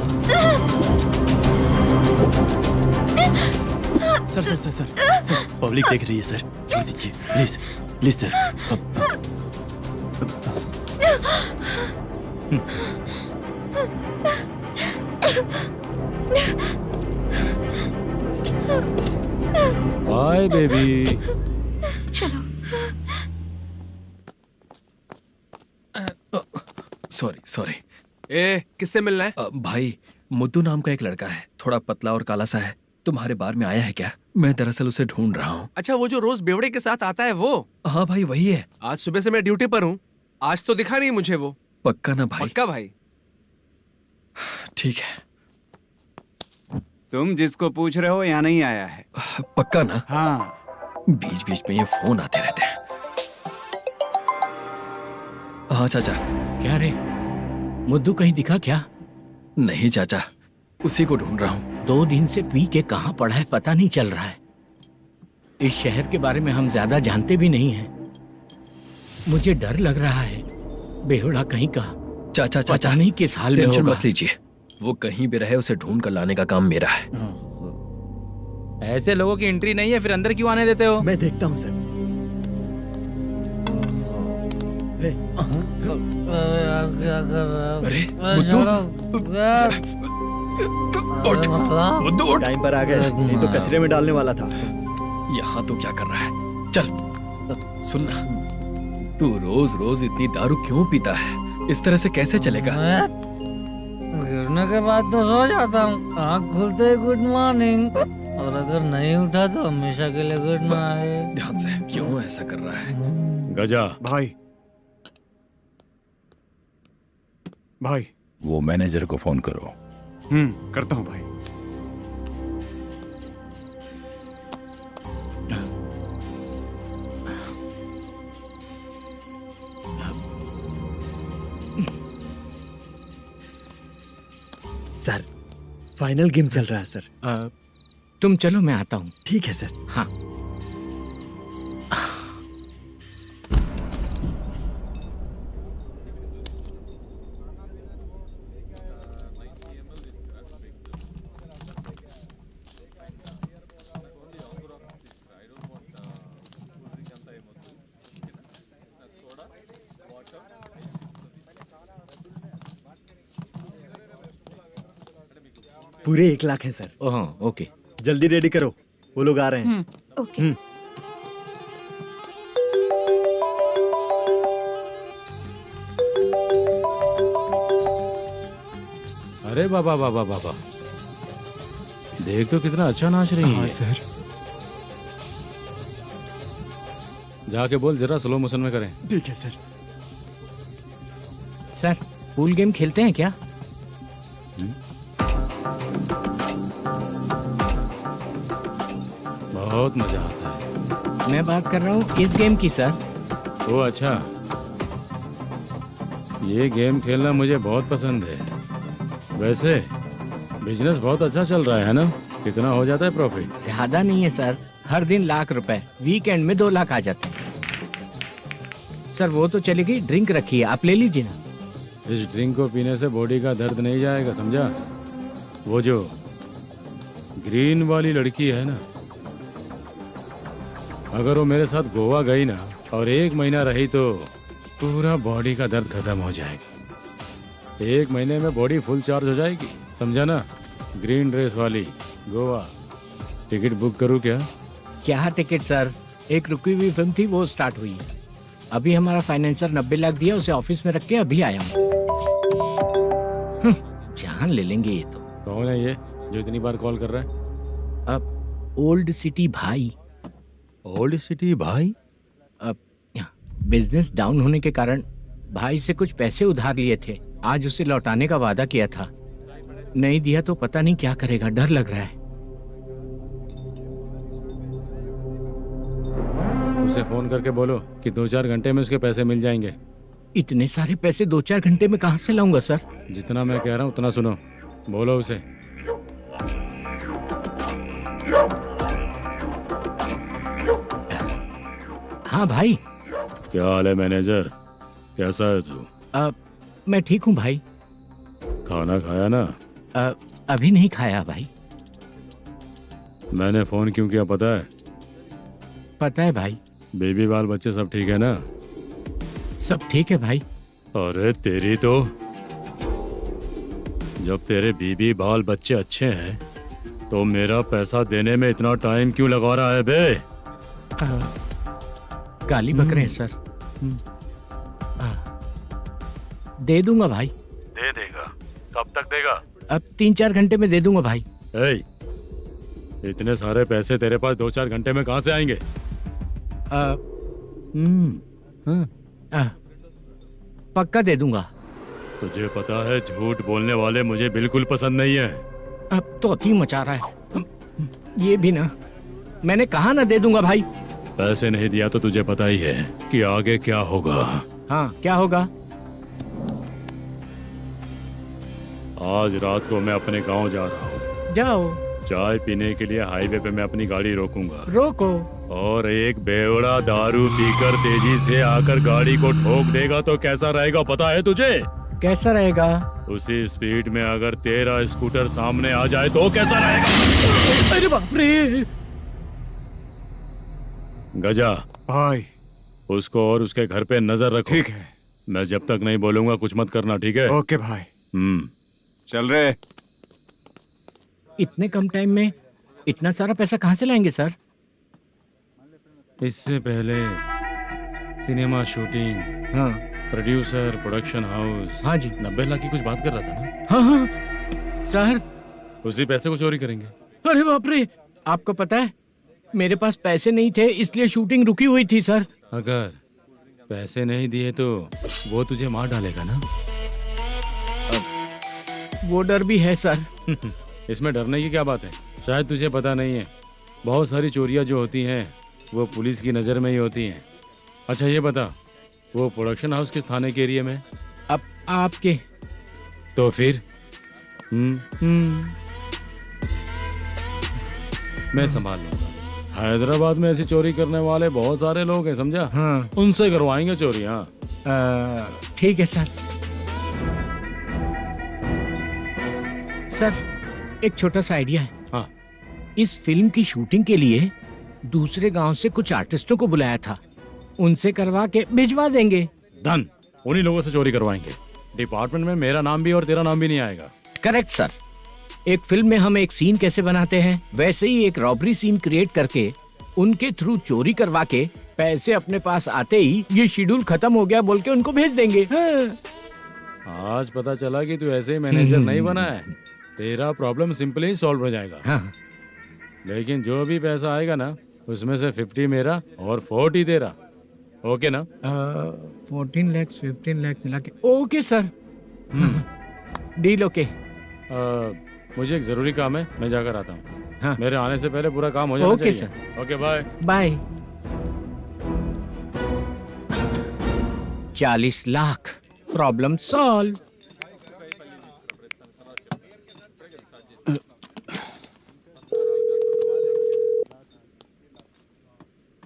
Sir sir sir sir sir public देख रही है सर, छोड़ दीजिए please please sir. Bye baby. चलो। Sorry sorry. ए, किससे मिलना है? भाई, मुद्दू नाम का एक लड़का है, थोड़ा पतला और काला सा है, तुम्हारे बार में आया है क्या? मैं दरअसल उसे ढूंढ रहा हूँ। अच्छा, वो जो रोज बेवड़े के साथ आता है वो? हाँ भाई वही है। आज सुबह से मैं ड्यूटी पर हूँ, आज तो दिखा नहीं मुझे वो। पक्का ना भाई? पक्का भाई। ठीक है। तुम जिसको पूछ रहे हो यहाँ नहीं आया है। पक्का ना? हाँ। बीच बीच में ये फोन आते रहते हैं। हाँ चाचा। क्या रे, मुद्दू कहीं दिखा क्या? नहीं चाचा, उसी को ढूंढ रहा हूँ। 2 दिन से पी के कहाँ पड़ा है पता नहीं चल रहा है। इस शहर के बारे में हम ज्यादा जानते भी नहीं हैं। मुझे डर लग रहा है, बेहुड़ा कहीं का। चाचा चाचा, पता नहीं किस हाल में टेंशन होगा। मत लीजिए, वो कहीं भी रहे उसे ढूंढ कर लाने का काम मेरा है। ऐसे लोगों की एंट्री नहीं है, फिर अंदर क्यों आने देते हो? मैं देखता हूँ सर। अरे मुद्दू उठ। टाइम पर आ गए, नहीं तो कचरे में डालने वाला था। यहाँ तो क्या कर रहा है? चल सुनना, तू रोज रोज इतनी दारू क्यों पीता है? इस तरह से कैसे चलेगा? गिरने के बाद तो सो जाता हूँ, आँख खुलते ही गुड मॉर्निंग, और अगर नहीं उठा तो हमेशा के लिए गुड नाइट। ध्यान से, क्यों ऐसा कर रहा है? गजा भाई, भाई वो मैनेजर को फोन करो। करता हूँ भाई। सर फाइनल गेम चल रहा है सर। तुम चलो, मैं आता हूँ। ठीक है सर। हाँ। पूरे 1 लाख हैं सर। Oh okay. जल्दी रेडी करो, वो लोग आ रहे हैं। ओके। अरे बाबा बाबा बाबा, देख तो कितना अच्छा नाच रही है। सर। जाके बोल जरा स्लो मोशन में करें। ठीक है सर। सर पूल गेम खेलते हैं क्या? बहुत मजा आता है। मैं बात कर रहा हूँ इस गेम की सर। ओ अच्छा, ये गेम खेलना मुझे बहुत पसंद है। वैसे बिजनेस बहुत अच्छा चल रहा है ना? कितना हो जाता है प्रॉफिट? ज्यादा नहीं है सर, हर दिन लाख रुपए, वीकेंड में 2 लाख आ जाते हैं। सर वो तो चलेगी, ड्रिंक रखी है, आप ले लीजिए ना। इस ड्रिंक को पीने से बॉडी का दर्द नहीं जाएगा, समझा? वो जो ग्रीन वाली लड़की है ना, अगर वो मेरे साथ गोवा गई ना और 1 महीना रही तो पूरा बॉडी का दर्द खत्म हो जाएगा। 1 महीने में बॉडी फुल चार्ज हो जाएगी, समझा ना? ग्रीन ड्रेस वाली गोवा। टिकट बुक करूँ क्या? क्या टिकट सर, एक रुकी हुई फिल्म थी वो स्टार्ट हुई है। अभी हमारा फाइनेंसर 90 लाख दिया, उसे ऑफिस में रख के अभी आया हूँ। जान ले लेंगे ये तो। कौन है ये जो इतनी बार कॉल कर रहा है? अब ओल्ड सिटी भाई। ओल्ड सिटी भाई? अब बिजनेस डाउन होने के कारण भाई से कुछ पैसे उधार लिए थे, आज उसे लौटाने का वादा किया था। नहीं दिया तो पता नहीं क्या करेगा, डर लग रहा है। उसे फोन करके बोलो कि 2-4 घंटे में उसके पैसे मिल जाएंगे। इतने सारे पैसे 2-4 घंटे में कहाँ से लाऊंगा सर? जितना मैं कह रहा हूँ उतना सुनो, बोलो उसे। हाँ भाई। क्या हाल है मैनेजर, कैसा है तू? मैं ठीक हूँ भाई। खाना खाया ना? अभी नहीं खाया भाई। मैंने फोन क्यों किया पता है? पता है भाई। बेबी बाल बच्चे सब ठीक है ना? सब ठीक है भाई। अरे तेरी तो, जब तेरे बीबी बाल बच्चे अच्छे हैं तो मेरा पैसा देने में इतना टाइम क्यों लगा रहा है बे? गाली बक रहे हैं सर। दे दूंगा भाई। दे देगा? कब तक देगा? अब 3-4 घंटे में दे दूंगा भाई। इतने सारे पैसे तेरे पास 2-4 घंटे में कहाँ से आएंगे? पक्का दे दूंगा। तुझे पता है झूठ बोलने वाले मुझे बिल्कुल पसंद नहीं है। अब तो अति मचा रहा है ये भी ना। मैंने कहा ना दे दूंगा भाई। पैसे नहीं दिया तो तुझे पता ही है कि आगे क्या होगा। हाँ क्या होगा? आज रात को मैं अपने गांव जा रहा हूँ। जाओ। चाय पीने के लिए हाईवे पे मैं अपनी गाड़ी रोकूंगा। रोको। और एक बेवड़ा दारू पीकर तेजी से आकर गाड़ी को ठोक देगा तो कैसा रहेगा पता है तुझे? कैसा रहेगा? उसी स्पीड में अगर तेरा स्कूटर सामने आ जाए तो कैसा रहेगा? अरे बाप रे। गजा भाई, उसको और उसके घर पे नजर रखो। ठीक है। मैं जब तक नहीं बोलूंगा कुछ मत करना, ठीक है? ओके भाई। चल रहे। इतने कम टाइम में इतना सारा पैसा कहाँ से लाएंगे सर? इससे पहले सिनेमा शूटिंग, हाँ, प्रोड्यूसर, प्रोडक्शन हाउस। हाँ जी। 90 लाख की कुछ बात कर रहा था ना? हाँ हाँ सर। उसी पैसे को चोरी करेंगे। अरे बाप रे, आपको पता है मेरे पास पैसे नहीं थे इसलिए शूटिंग रुकी हुई थी सर। अगर पैसे नहीं दिए तो वो तुझे मार डालेगा ना? वो डर भी है सर। इसमें डरने की क्या बात है? शायद तुझे पता नहीं है, बहुत सारी चोरियां जो होती हैं वो पुलिस की नज़र में ही होती हैं। अच्छा ये बता, वो प्रोडक्शन हाउस किस थाने के एरिया में? अब आपके। तो फिर मैं संभाल लूंगा। हैदराबाद में ऐसी चोरी करने वाले बहुत सारे लोग हैं, समझा? हाँ। उनसे करवाएंगे चोरी। हाँ ठीक है सर। सर एक छोटा सा आइडिया है। हाँ। इस फिल्म की शूटिंग के लिए दूसरे गांव से कुछ आर्टिस्टों को बुलाया था, उनसे करवा के भिजवा देंगे। डन, उन्हीं लोगों से चोरी करवाएंगे। डिपार्टमेंट में मेरा नाम भी और तेरा नाम भी नहीं आएगा। Correct sir. एक फिल्म में हम एक सीन कैसे बनाते हैं, वैसे ही एक रॉबरी सीन क्रिएट करके उनके थ्रू चोरी करवा के पैसे अपने पास आते ही ये शेड्यूल खत्म हो गया बोल के उनको भेज देंगे। आज पता चला कि तू ऐसे ही मैनेजर नहीं बना है, तेरा प्रॉब्लम सिंपली ही सॉल्व हो जाएगा। हाँ। लेकिन जो भी पैसा आएगा ना उसमें से 50 मेरा और 40 तेरा, ओके ना? 14 लाख 15 लाख मिला के ओके सर। Deal okay. मुझे एक जरूरी काम है, मैं जाकर आता हूँ। हाँ। मेरे आने से पहले पूरा काम हो जाना ओके चाहिए। Sir. Okay bye bye. 40 lakh problem solve.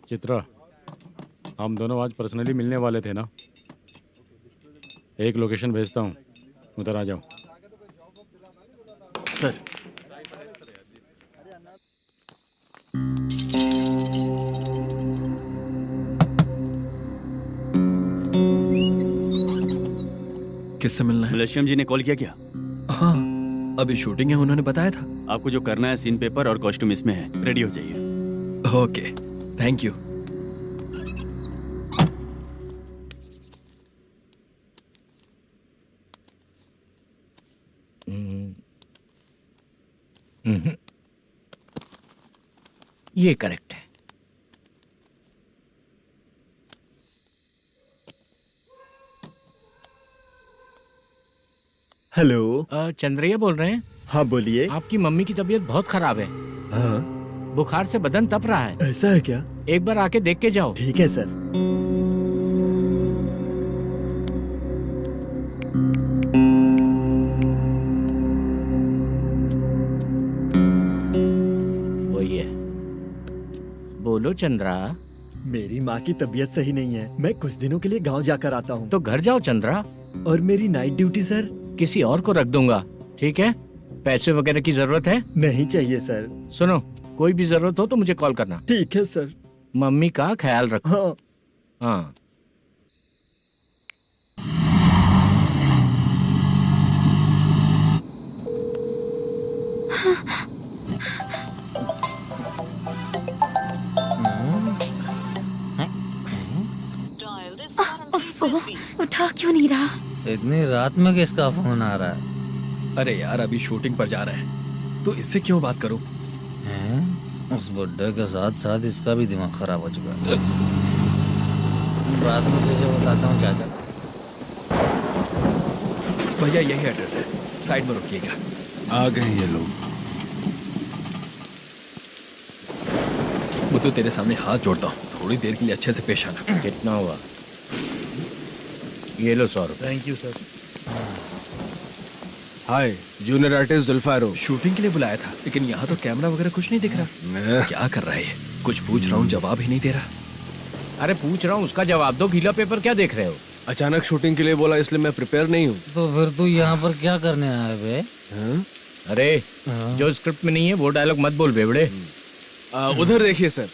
Chitra, हम दोनों आज पर्सनली मिलने वाले थे ना? एक लोकेशन भेजता हूँ, उधर आ जाओ। सर। किससे मिलना है? मलेशियम जी ने कॉल किया क्या? हाँ, अभी शूटिंग है, उन्होंने बताया था। आपको जो करना है सीन पेपर और कॉस्ट्यूम इसमें है, रेडी हो जाइए। Okay, thank you. ये करेक्ट है। हेलो। चंद्रैया बोल रहे हैं? हाँ बोलिए। आपकी मम्मी की तबीयत बहुत खराब है। हाँ। बुखार से बदन तप रहा है। ऐसा है क्या? एक बार आके देख के जाओ। ठीक है सर। वही है। बोलो चंद्रा। मेरी माँ की तबीयत सही नहीं है, मैं कुछ दिनों के लिए गांव जाकर आता हूँ। तो घर जाओ चंद्रा। और मेरी नाइट ड्यूटी सर? किसी और को रख दूंगा, ठीक है? पैसे वगैरह की जरूरत है? नहीं चाहिए सर। सुनो, कोई भी जरूरत हो तो मुझे कॉल करना। ठीक है सर। मम्मी का ख्याल रखो। हाँ। हाँ। उठा क्यों नहीं रहा? इतनी रात में किसका फोन आ रहा है? अरे यार, अभी शूटिंग पर जा रहे हैं, तो इससे क्यों बात करूं? उस बुड्ढे के साथ साथ इसका भी दिमाग खराब हो चुका है। बाद में तुझे बताता हूँ चाचा। भैया यही एड्रेस है, साइड में रुकिएगा। आ गए ये लोग। वो तो तेरे सामने हाथ जोड़ता हूँ, थोड़ी देर के लिए अच्छे से पेश आना। कितना हुआ? ये लो 100 रुपए। Thank you sir. Hi, junior artist जुल्फारो। शूटिंग के लिए बुलाया था, लेकिन यहाँ तो कैमरा वगैरह कुछ नहीं दिख रहा। क्या कर रहा है ये? कुछ पूछ रहा हूँ, जवाब ही नहीं दे रहा। अरे पूछ रहा हूँ, उसका जवाब दो। गीला पेपर क्या देख रहे हो? अचानक शूटिंग के लिए बोला, इसलिए मैं प्रिपेयर नहीं हूँ। तो फिर तू यहाँ पर क्या करने आया बे? अरे जो स्क्रिप्ट में नहीं है वो डायलॉग मत बोल बेवड़े। उधर देखिए सर।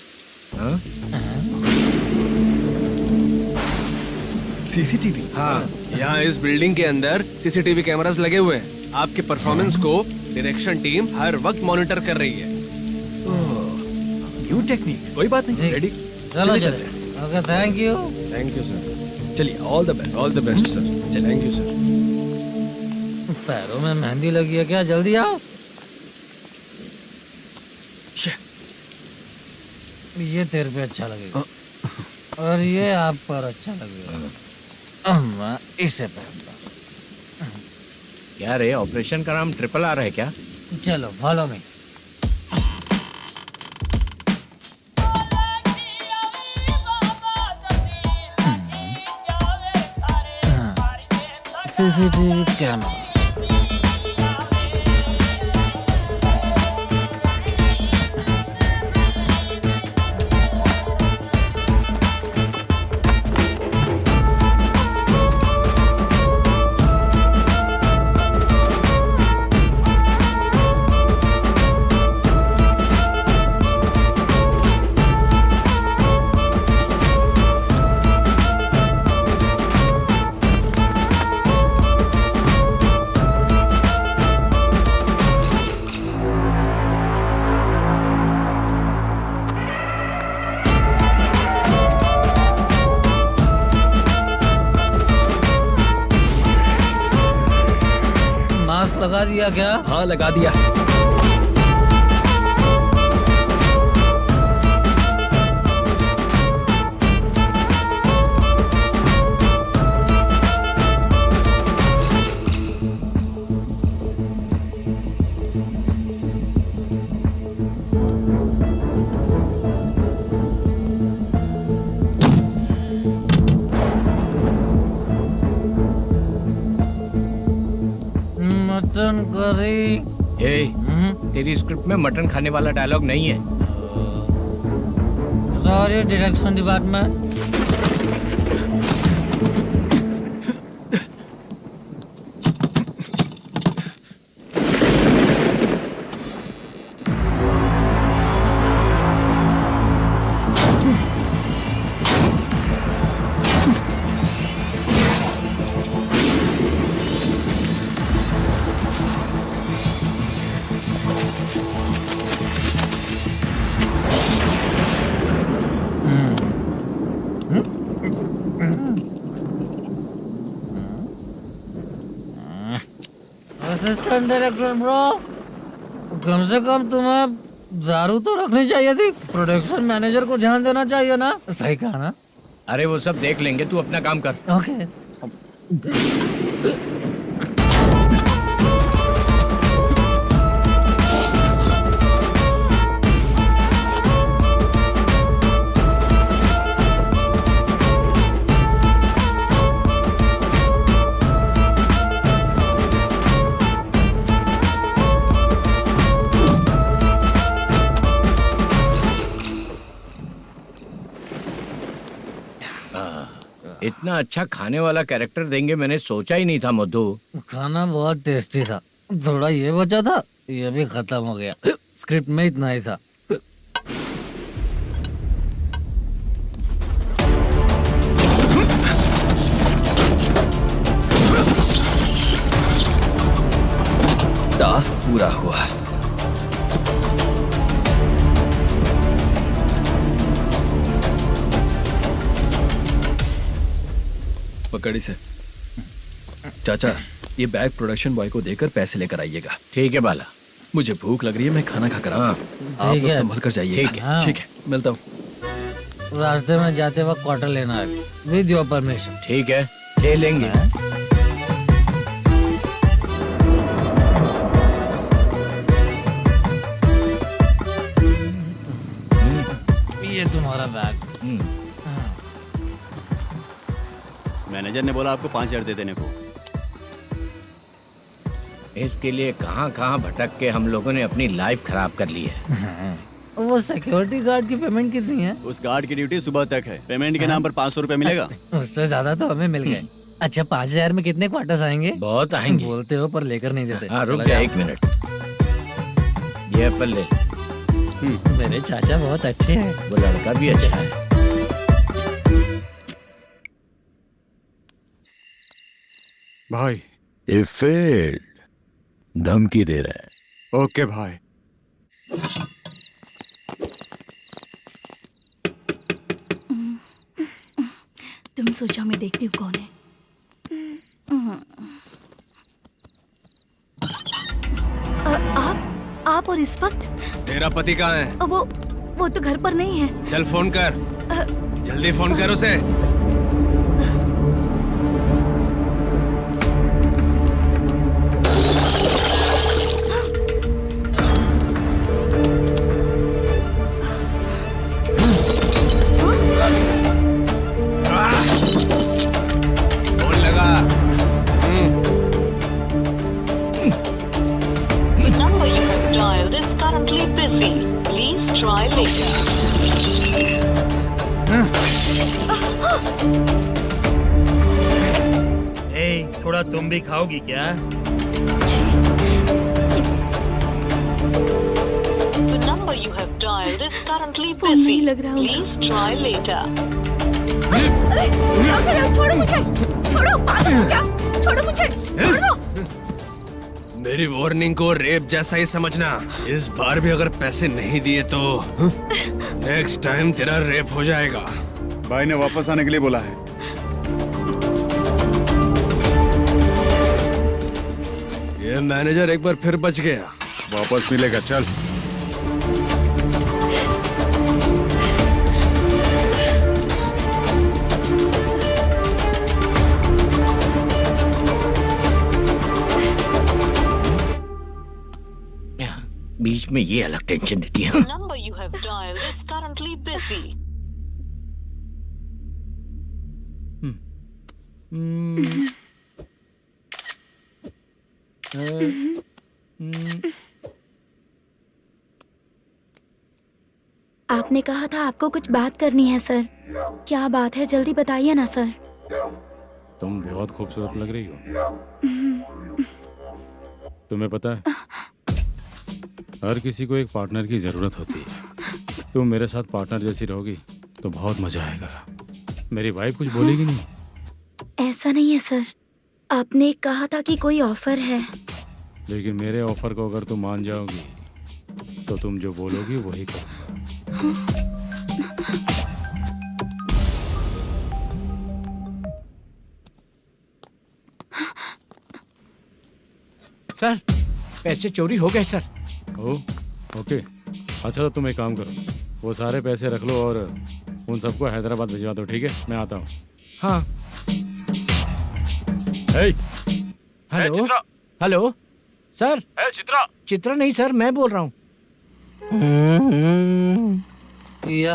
सीसीटीवी? हाँ, यहाँ इस बिल्डिंग के अंदर सीसीटीवी कैमरास लगे हुए हैं। आपके परफॉर्मेंस को डायरेक्शन टीम हर वक्त मॉनिटर कर रही है। न्यू टेक्निक, कोई बात नहीं। रेडी? चलो चले। Okay, thank you. Thank you sir. चलिए, all the best. All the best sir. Thank you sir. पैरों में मेहंदी लगी है क्या? जल्दी आओ। ये तेरे पे अच्छा लगेगा और ये आप पर अच्छा लगेगा। मैं इसे पहनता। क्या रे, ऑपरेशन का नाम ट्रिपल आर है क्या? चलो फॉलो मी। CCTV camera. लगा दिया क्या? हाँ लगा दिया। Mutton curry. तेरी स्क्रिप्ट में मटन खाने वाला डायलॉग नहीं है। Sorry direction department. Assistant director bro, कम से कम तुम्हें दारू तो रखनी चाहिए थी। प्रोडक्शन मैनेजर को ध्यान देना चाहिए ना। सही कहा ना? अरे वो सब देख लेंगे, तू अपना काम कर। ओके। इतना अच्छा खाने वाला कैरेक्टर देंगे मैंने सोचा ही नहीं था मधु। खाना बहुत टेस्टी था। थोड़ा ये बचा था, ये भी खत्म हो गया। स्क्रिप्ट में इतना ही था। टास्क पूरा हुआ। पकड़ी से। चाचा, ये बैग प्रोडक्शन बॉय को देकर पैसे लेकर आइएगा। ठीक है बाला। मुझे भूख लग रही है, मैं खाना खाकर आता हूँ। आप लोग संभल कर जाइए। ठीक है। ठीक है, मिलता हूँ। रास्ते में जाते वक्त क्वार्टर लेना है, विद योर परमिशन। ठीक है, ले लेंगे। ये तुम्हारा बैग। मैनेजर ने बोला आपको 5,000 दे देने को। इसके लिए कहाँ कहाँ भटक के हम लोगों ने अपनी लाइफ खराब कर ली है। वो सिक्योरिटी गार्ड की पेमेंट कितनी है? उस गार्ड की ड्यूटी सुबह तक है। पेमेंट के नाम पर 500 रुपए मिलेगा। उससे ज्यादा तो हमें मिल गए। अच्छा, 5,000 में कितने क्वार्टर्स आएंगे? बहुत आएंगे। बोलते हो पर लेकर नहीं देते। हाँ रुक जा 1 मिनट। ये एप्पल ले। मेरे चाचा बहुत अच्छे हैं। वो लड़का भी अच्छा है। भाई ये फेल्ड धमकी दे रहा है। ओके भाई। तुम सोचो, मैं देखती हूँ कौन है। आप और इस वक्त? तेरा पति कहाँ है? वो तो घर पर नहीं है। चल फोन कर, जल्दी फोन कर उसे। फोन लगा। number you have dialed is currently busy. Please try later. थोड़ा तुम भी खाओगी क्या? The number you have dialed is currently phone busy. नहीं लग रहा Please try later. अरे क्या कर रहे हो? छोड़ो मुझे, छोड़ो। पागल हो क्या? छोड़ो मुझे, छोड़ो। मेरी वार्निंग को रेप जैसा ही समझना। इस बार भी अगर पैसे नहीं दिए तो नेक्स्ट टाइम तेरा रेप हो जाएगा। भाई ने वापस आने के लिए बोला है। ये मैनेजर एक बार फिर बच गया। वापस मिलेगा, चल। बीच में ये अलग टेंशन देती है। number you have dialed is currently busy. आपने कहा था आपको कुछ बात करनी है सर। क्या बात है, जल्दी बताइए ना सर। तुम बहुत खूबसूरत लग रही हो। तुम्हें पता है, हर किसी को एक पार्टनर की जरूरत होती है। तुम मेरे साथ पार्टनर जैसी रहोगी तो बहुत मजा आएगा। मेरी वाइफ कुछ बोलेगी नहीं? ऐसा नहीं है सर, आपने कहा था कि कोई ऑफर है। लेकिन मेरे ऑफर को अगर तुम मान जाओगी तो तुम जो बोलोगी वही करूँगा। सर, पैसे चोरी हो गए सर। ओके, अच्छा तो तुम एक काम करो, वो सारे पैसे रख लो और उन सबको हैदराबाद भिजवा दो, ठीक है? मैं आता हूँ। हाँ। Hello hello sir. Chitra? Chitra नहीं सर, मैं बोल रहा हूँ। या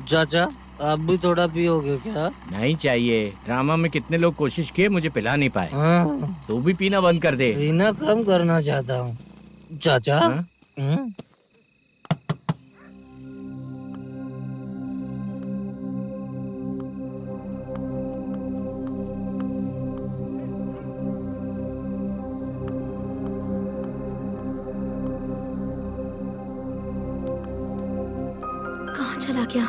चाचा, आप भी थोड़ा पियोगे क्या? नहीं चाहिए। ड्रामा में कितने लोग कोशिश किए, मुझे पिला नहीं पाए। तू भी पीना बंद कर दे। पीना कम करना चाहता हूँ चाचा। कहाँ चला गया?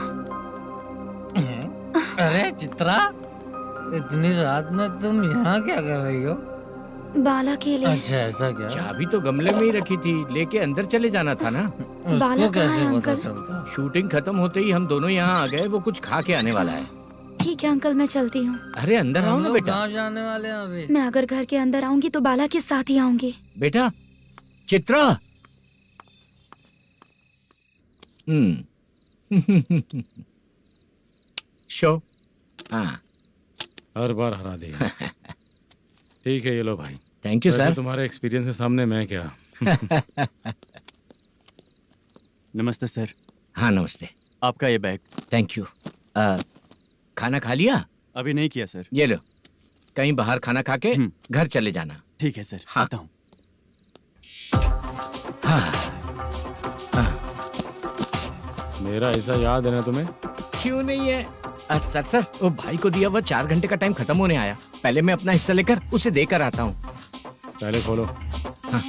अरे चित्रा, इतनी रात में तुम यहाँ क्या कर रही हो? बाला के लिए। अच्छा ऐसा क्या? चाबी तो गमले में ही रखी थी, लेके अंदर चले जाना था ना। बाला कहाँ है कैसे पता अंकल? चलता? शूटिंग खत्म होते ही हम दोनों यहाँ आ गए। वो कुछ खा के आने वाला है। ठीक है अंकल, मैं चलती हूँ। अरे अंदर आओ हम ना लोग बेटा। कहाँ जाने वाले हैं अभी? मैं अगर घर के अंदर आऊंगी तो बाला के साथ ही आऊंगी। बेटा चित्रा। शो। हाँ, हर बार हरा देगा। ठीक है, ये लो भाई। Thank you sir. तुम्हारे एक्सपीरियंस के सामने मैं क्या। नमस्ते सर। हाँ नमस्ते। आपका ये बैग। Thank you. खाना खा लिया? अभी नहीं किया सर। ये लो, कहीं बाहर खाना खा के घर चले जाना। ठीक है सर। हाँ। आता हूँ। हाँ। हाँ। मेरा ऐसा याद है ना तुम्हें? क्यों नहीं है सर, वो भाई को दिया हुआ 4 घंटे का टाइम खत्म होने आया। पहले मैं अपना हिस्सा लेकर उसे देकर आता हूँ। पहले खोलो। हाँ।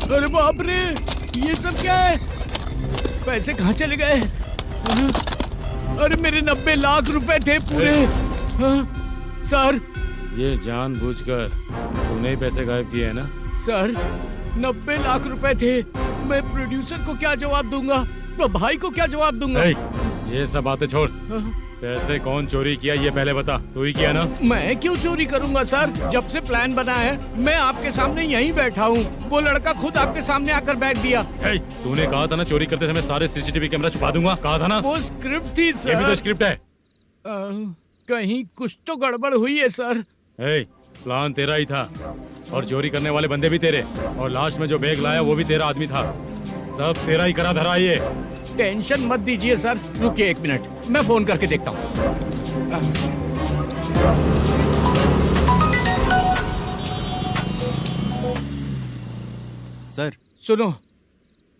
अरे बाप रे, ये सब क्या है? पैसे कहाँ चले गए? अरे मेरे 90 लाख रुपए थे पूरे। सर, ये जानबूझकर तूने ही पैसे गायब किए हैं ना? सर 90 लाख रुपए थे। मैं प्रोड्यूसर को क्या जवाब दूंगा, तो भाई को क्या जवाब दूंगा? ये सब बातें छोड़। पैसे कौन चोरी किया ये पहले बता। तू ही किया ना? मैं क्यों चोरी करूंगा सर? जब से प्लान बना है मैं आपके सामने यहीं बैठा हूँ। वो लड़का खुद आपके सामने आकर बैग दिया। तूने कहा था ना चोरी करते समय सारे सीसीटीवी कैमरा छुपा दूंगा, कहा था ना? वो स्क्रिप्ट थी सर। ये भी तो स्क्रिप्ट है। कहीं कुछ तो गड़बड़ हुई है सर। प्लान तेरा ही था और चोरी करने वाले बंदे भी तेरे, और लास्ट में जो बैग लाया वो भी तेरा आदमी था। सब तेरा ही करा धरा। ये टेंशन मत दीजिए सर। रुकिए 1 मिनट, मैं फोन करके देखता हूँ। सर सुनो,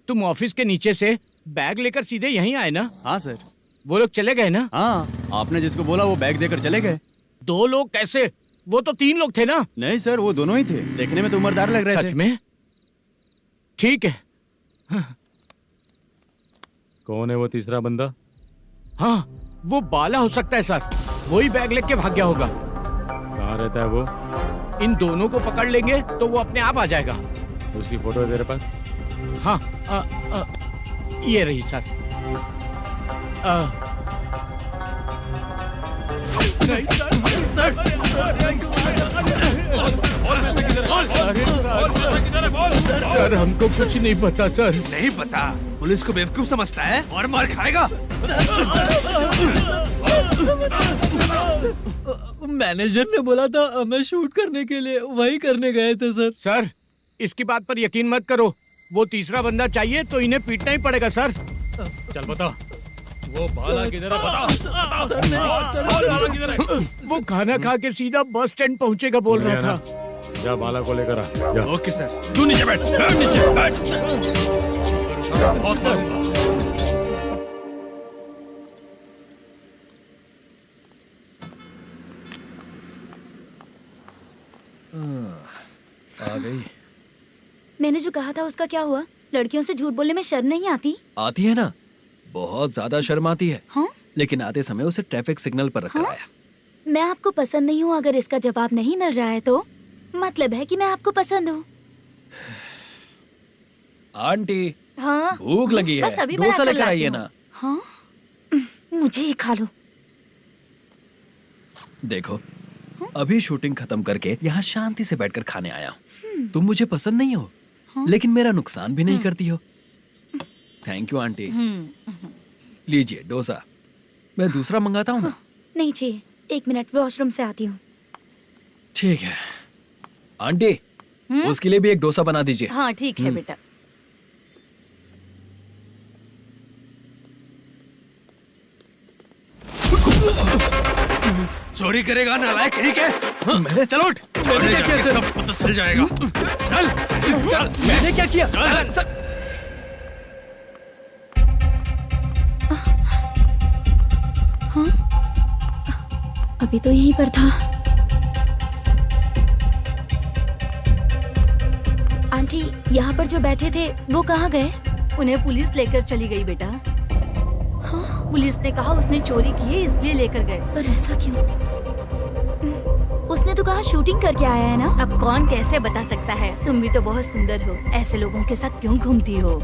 तुम ऑफिस के नीचे से बैग लेकर सीधे यहीं आए ना? हाँ सर। वो लोग चले गए ना? हाँ, आपने जिसको बोला वो बैग देकर चले गए। 2 लोग कैसे? वो तो 3 लोग थे ना? नहीं सर, वो दोनों ही थे। देखने में तो उम्रदार लग रहे थे। सच में? ठीक है। कौन है वो तीसरा बंदा? हाँ, वो बाला हो सकता है सर। वही बैग लेके भाग गया होगा। कहाँ कहाँ रहता है वो? इन दोनों को पकड़ लेंगे तो वो अपने आप आ जाएगा। उसकी फोटो है तेरे पास? हाँ ये रही सर। नहीं सर हमको कुछ नहीं पता सर। नहीं पता? पुलिस को बेवकूफ समझता है और मार खाएगा। मैनेजर ने बोला था हमें शूट करने के लिए, वही करने गए थे सर। सर इसकी बात पर यकीन मत करो, वो तीसरा बंदा चाहिए तो इन्हें पीटना ही पड़ेगा सर। चल बता, वो बाला किधर है? बता। वो खाना खा के सीधा बस स्टैंड पहुंचेगा बोल रहा था। जा बाला को लेकर आ। जा। Okay sir. तू नीचे बैठ, नीचे बैठ। बहुत सर। आ गई। मैंने जो कहा था उसका क्या हुआ? लड़कियों से झूठ बोलने में शर्म नहीं आती? आती है ना, बहुत ज्यादा शर्म आती है। हाँ? लेकिन आते समय उसे ट्रैफिक सिग्नल पर रखकर आया। मैं आपको पसंद नहीं हूँ अगर इसका जवाब नहीं मिल रहा है तो मतलब है कि मैं आपको पसंद हूँ। आंटी हाँ भूख लगी है, बस अभी डोसा बनाकर लेकर लाती आइए हूँ। ना। हाँ मुझे ही खा लो। देखो अभी शूटिंग खत्म करके यहाँ शांति से बैठकर खाने आया हूँ। तुम मुझे पसंद नहीं हो, लेकिन मेरा नुकसान भी नहीं करती हो। Thank you aunty. लीजिए डोसा। मैं दूसरा मंगाता हूँ ना? नहीं चाहिए, 1 मिनट वॉशरूम से आती हूँ। ठीक है आंटी, उसके लिए भी एक डोसा बना दीजिए। हाँ ठीक है बेटा। चोरी करेगा नालायक कहीं के? मैंने चल उठ, मैंने क्या किया सर? सब पता चल जाएगा। चल चल। मैंने क्या किया? चल। सर हाँ अभी तो यहीं पर था। आंटी यहाँ पर जो बैठे थे वो कहाँ गए? उन्हें पुलिस लेकर चली गई बेटा। हाँ? पुलिस ने कहा उसने चोरी की है इसलिए लेकर गए। पर ऐसा क्यों? उसने तो कहा शूटिंग करके आया है ना। अब कौन कैसे बता सकता है? तुम भी तो बहुत सुंदर हो, ऐसे लोगों के साथ क्यों घूमती हो?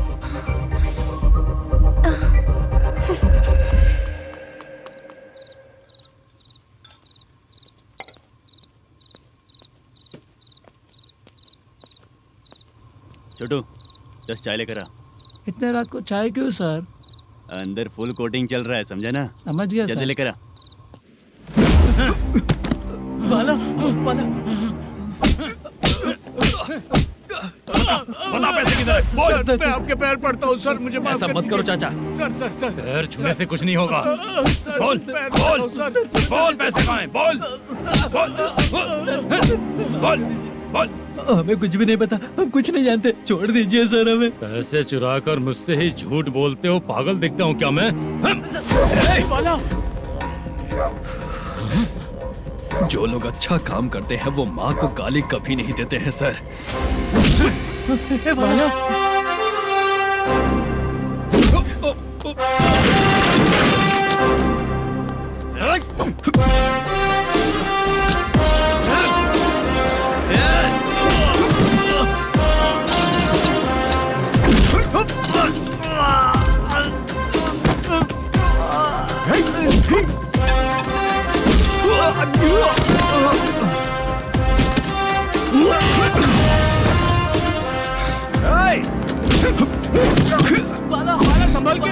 छोटू 10 चाय लेकर आ। इतने रात को चाय क्यों सर? अंदर फुल कोटिंग चल रहा है, समझा ना? समझ गया जल्दी सर। लेकर आ। बाला बाला बता पैसे किधर है? बोल। सर मैं आपके पैर पड़ता हूँ सर, मुझे माफ ऐसा कर मत करो दीजिए। चाचा। सर सर सर पैर छूने से कुछ नहीं होगा। सर, बोल पैर बोल पड़ता हूँ, सर। बोल, पैसे कहाँ हैं? बोल बोल बोल बोल। हमें कुछ भी नहीं पता, हम कुछ नहीं जानते, छोड़ दीजिए सर हमें। पैसे चुरा कर मुझसे ही झूठ बोलते हो? पागल दिखता हूँ क्या मैं? बाला जो लोग अच्छा काम करते हैं वो माँ को गाली कभी नहीं देते हैं सर। बाला बाला बाला संभल के।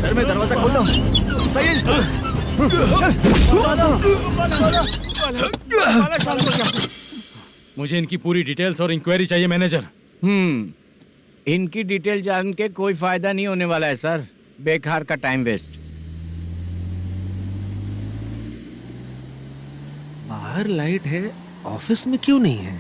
सर मैं दरवाजा खोल रहा हूँ। सही है। मुझे इनकी पूरी डिटेल्स और इंक्वायरी चाहिए मैनेजर। इनकी डिटेल जान के कोई फायदा नहीं होने वाला है सर, बेकार का टाइम वेस्ट। बाहर लाइट है, ऑफिस में क्यों नहीं है?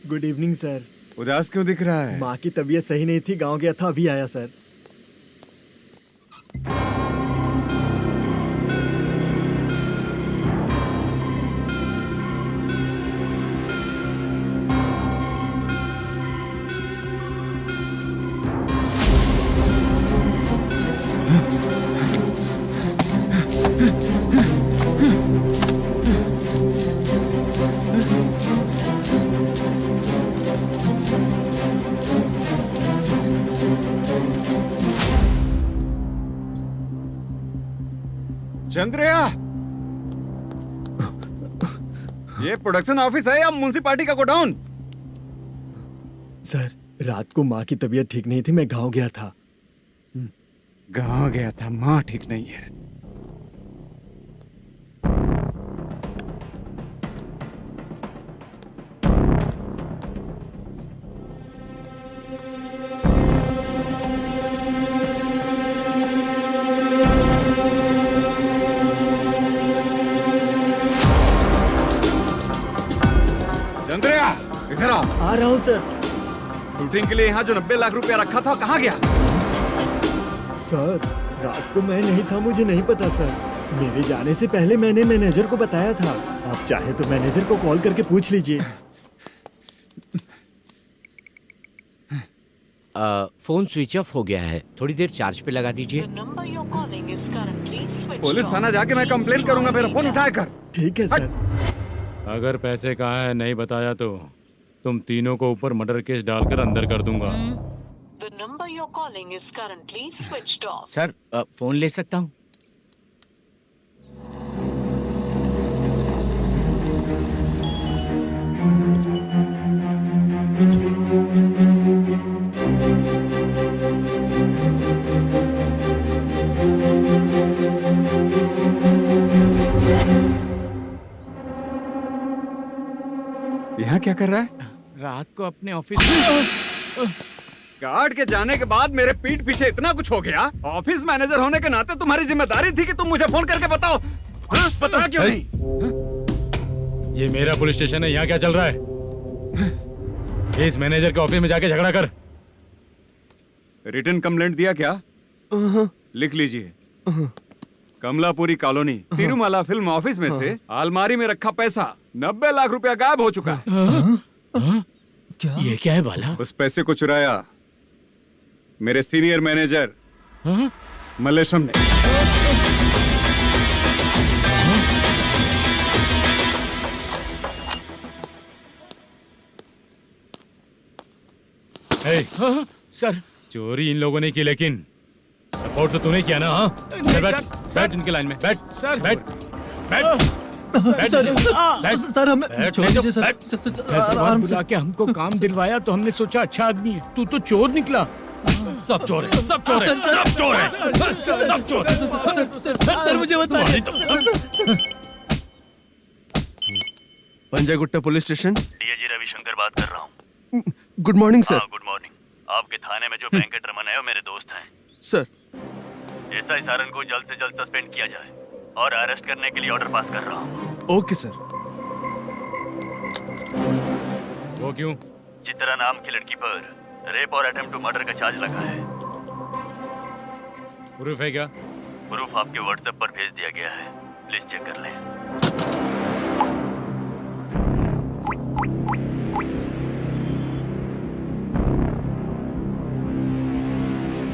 Good evening sir. उदास क्यों दिख रहा है? माँ की तबीयत सही नहीं थी, गांव गया था, अभी आया सर। चंद्रया, ये प्रोडक्शन ऑफिस है या म्युनिसिपालिटी का गोडाउन? सर, रात को माँ की तबीयत ठीक नहीं थी, मैं गांव गया था। गांव गया था, माँ ठीक नहीं है। चंद्रया, इधर आ रहा हूँ सर। शूटिंग के लिए यहाँ जो 90 लाख रुपया रखा था, कहाँ गया? सर, रात को मैं नहीं था, मुझे नहीं पता सर। मेरे जाने से पहले मैंने मैनेजर को बताया था। आप चाहे तो मैनेजर को कॉल करके पूछ लीजिए। फोन स्विच ऑफ हो गया है, थोड़ी देर चार्ज पे लगा दीजिए। पुलिस थाना जाके मैं कंप्लेन करूंगा, मेरा फोन उठाया कर। ठीक है सर। अगर पैसे कहाँ है नहीं बताया तो तुम तीनों को ऊपर मर्डर केस डालकर अंदर कर दूंगा। सर, फोन ले सकता हूँ? यहाँ क्या कर रहा है? रात को अपने ऑफिस गार्ड के जाने के बाद मेरे पीठ पीछे इतना कुछ हो गया। ऑफिस मैनेजर होने के नाते तुम्हारी जिम्मेदारी थी कि तुम मुझे फोन करके बताओ। हाँ? पता क्यों नहीं? ये मेरा पुलिस स्टेशन है, यहाँ क्या चल रहा है? इस मैनेजर के ऑफिस में जाके झगड़ा कर। रिटन कंप्लेंट दिया क्या? लिख लीजिए। Kamalapuri colony, Tirumala film office में से अलमारी में रखा पैसा 90 लाख रुपया गायब हो चुका है। क्या? ये क्या है बाला? उस पैसे को चुराया मेरे सीनियर मैनेजर मल्लेशम ने। सर, चोरी इन लोगों ने की, लेकिन सपोर्ट तो तूने किया ना? हाँ, बैठ इनके लाइन में, बैठ सर, बैठ सर, हमें छोड़ दीजिए सर। हैदराबाद बुला के हमको काम दिलवाया तो हमने सोचा अच्छा आदमी है, तू तो चोर निकला। सब चोर है, सब चोर है, सब चोर है, सब चोर है। सर, मुझे बताइए। Panjagutta police station, DAG Ravishankar बात कर रहा हूँ। Good morning sir. Good morning. आपके थाने में जो वेंकट रमन है वो मेरे दोस्त हैं। सर, एसआई सारन को जल्द से जल्द सस्पेंड किया जाए और अरेस्ट करने के लिए ऑर्डर पास कर रहा हूँ। Okay sir. वो क्यों? चित्रा नाम की लड़की पर रेप और अटेम्प्ट टू मर्डर का चार्ज लगा है। प्रूफ है क्या? प्रूफ आपके व्हाट्सएप पर भेज दिया गया है, प्लीज चेक कर लें।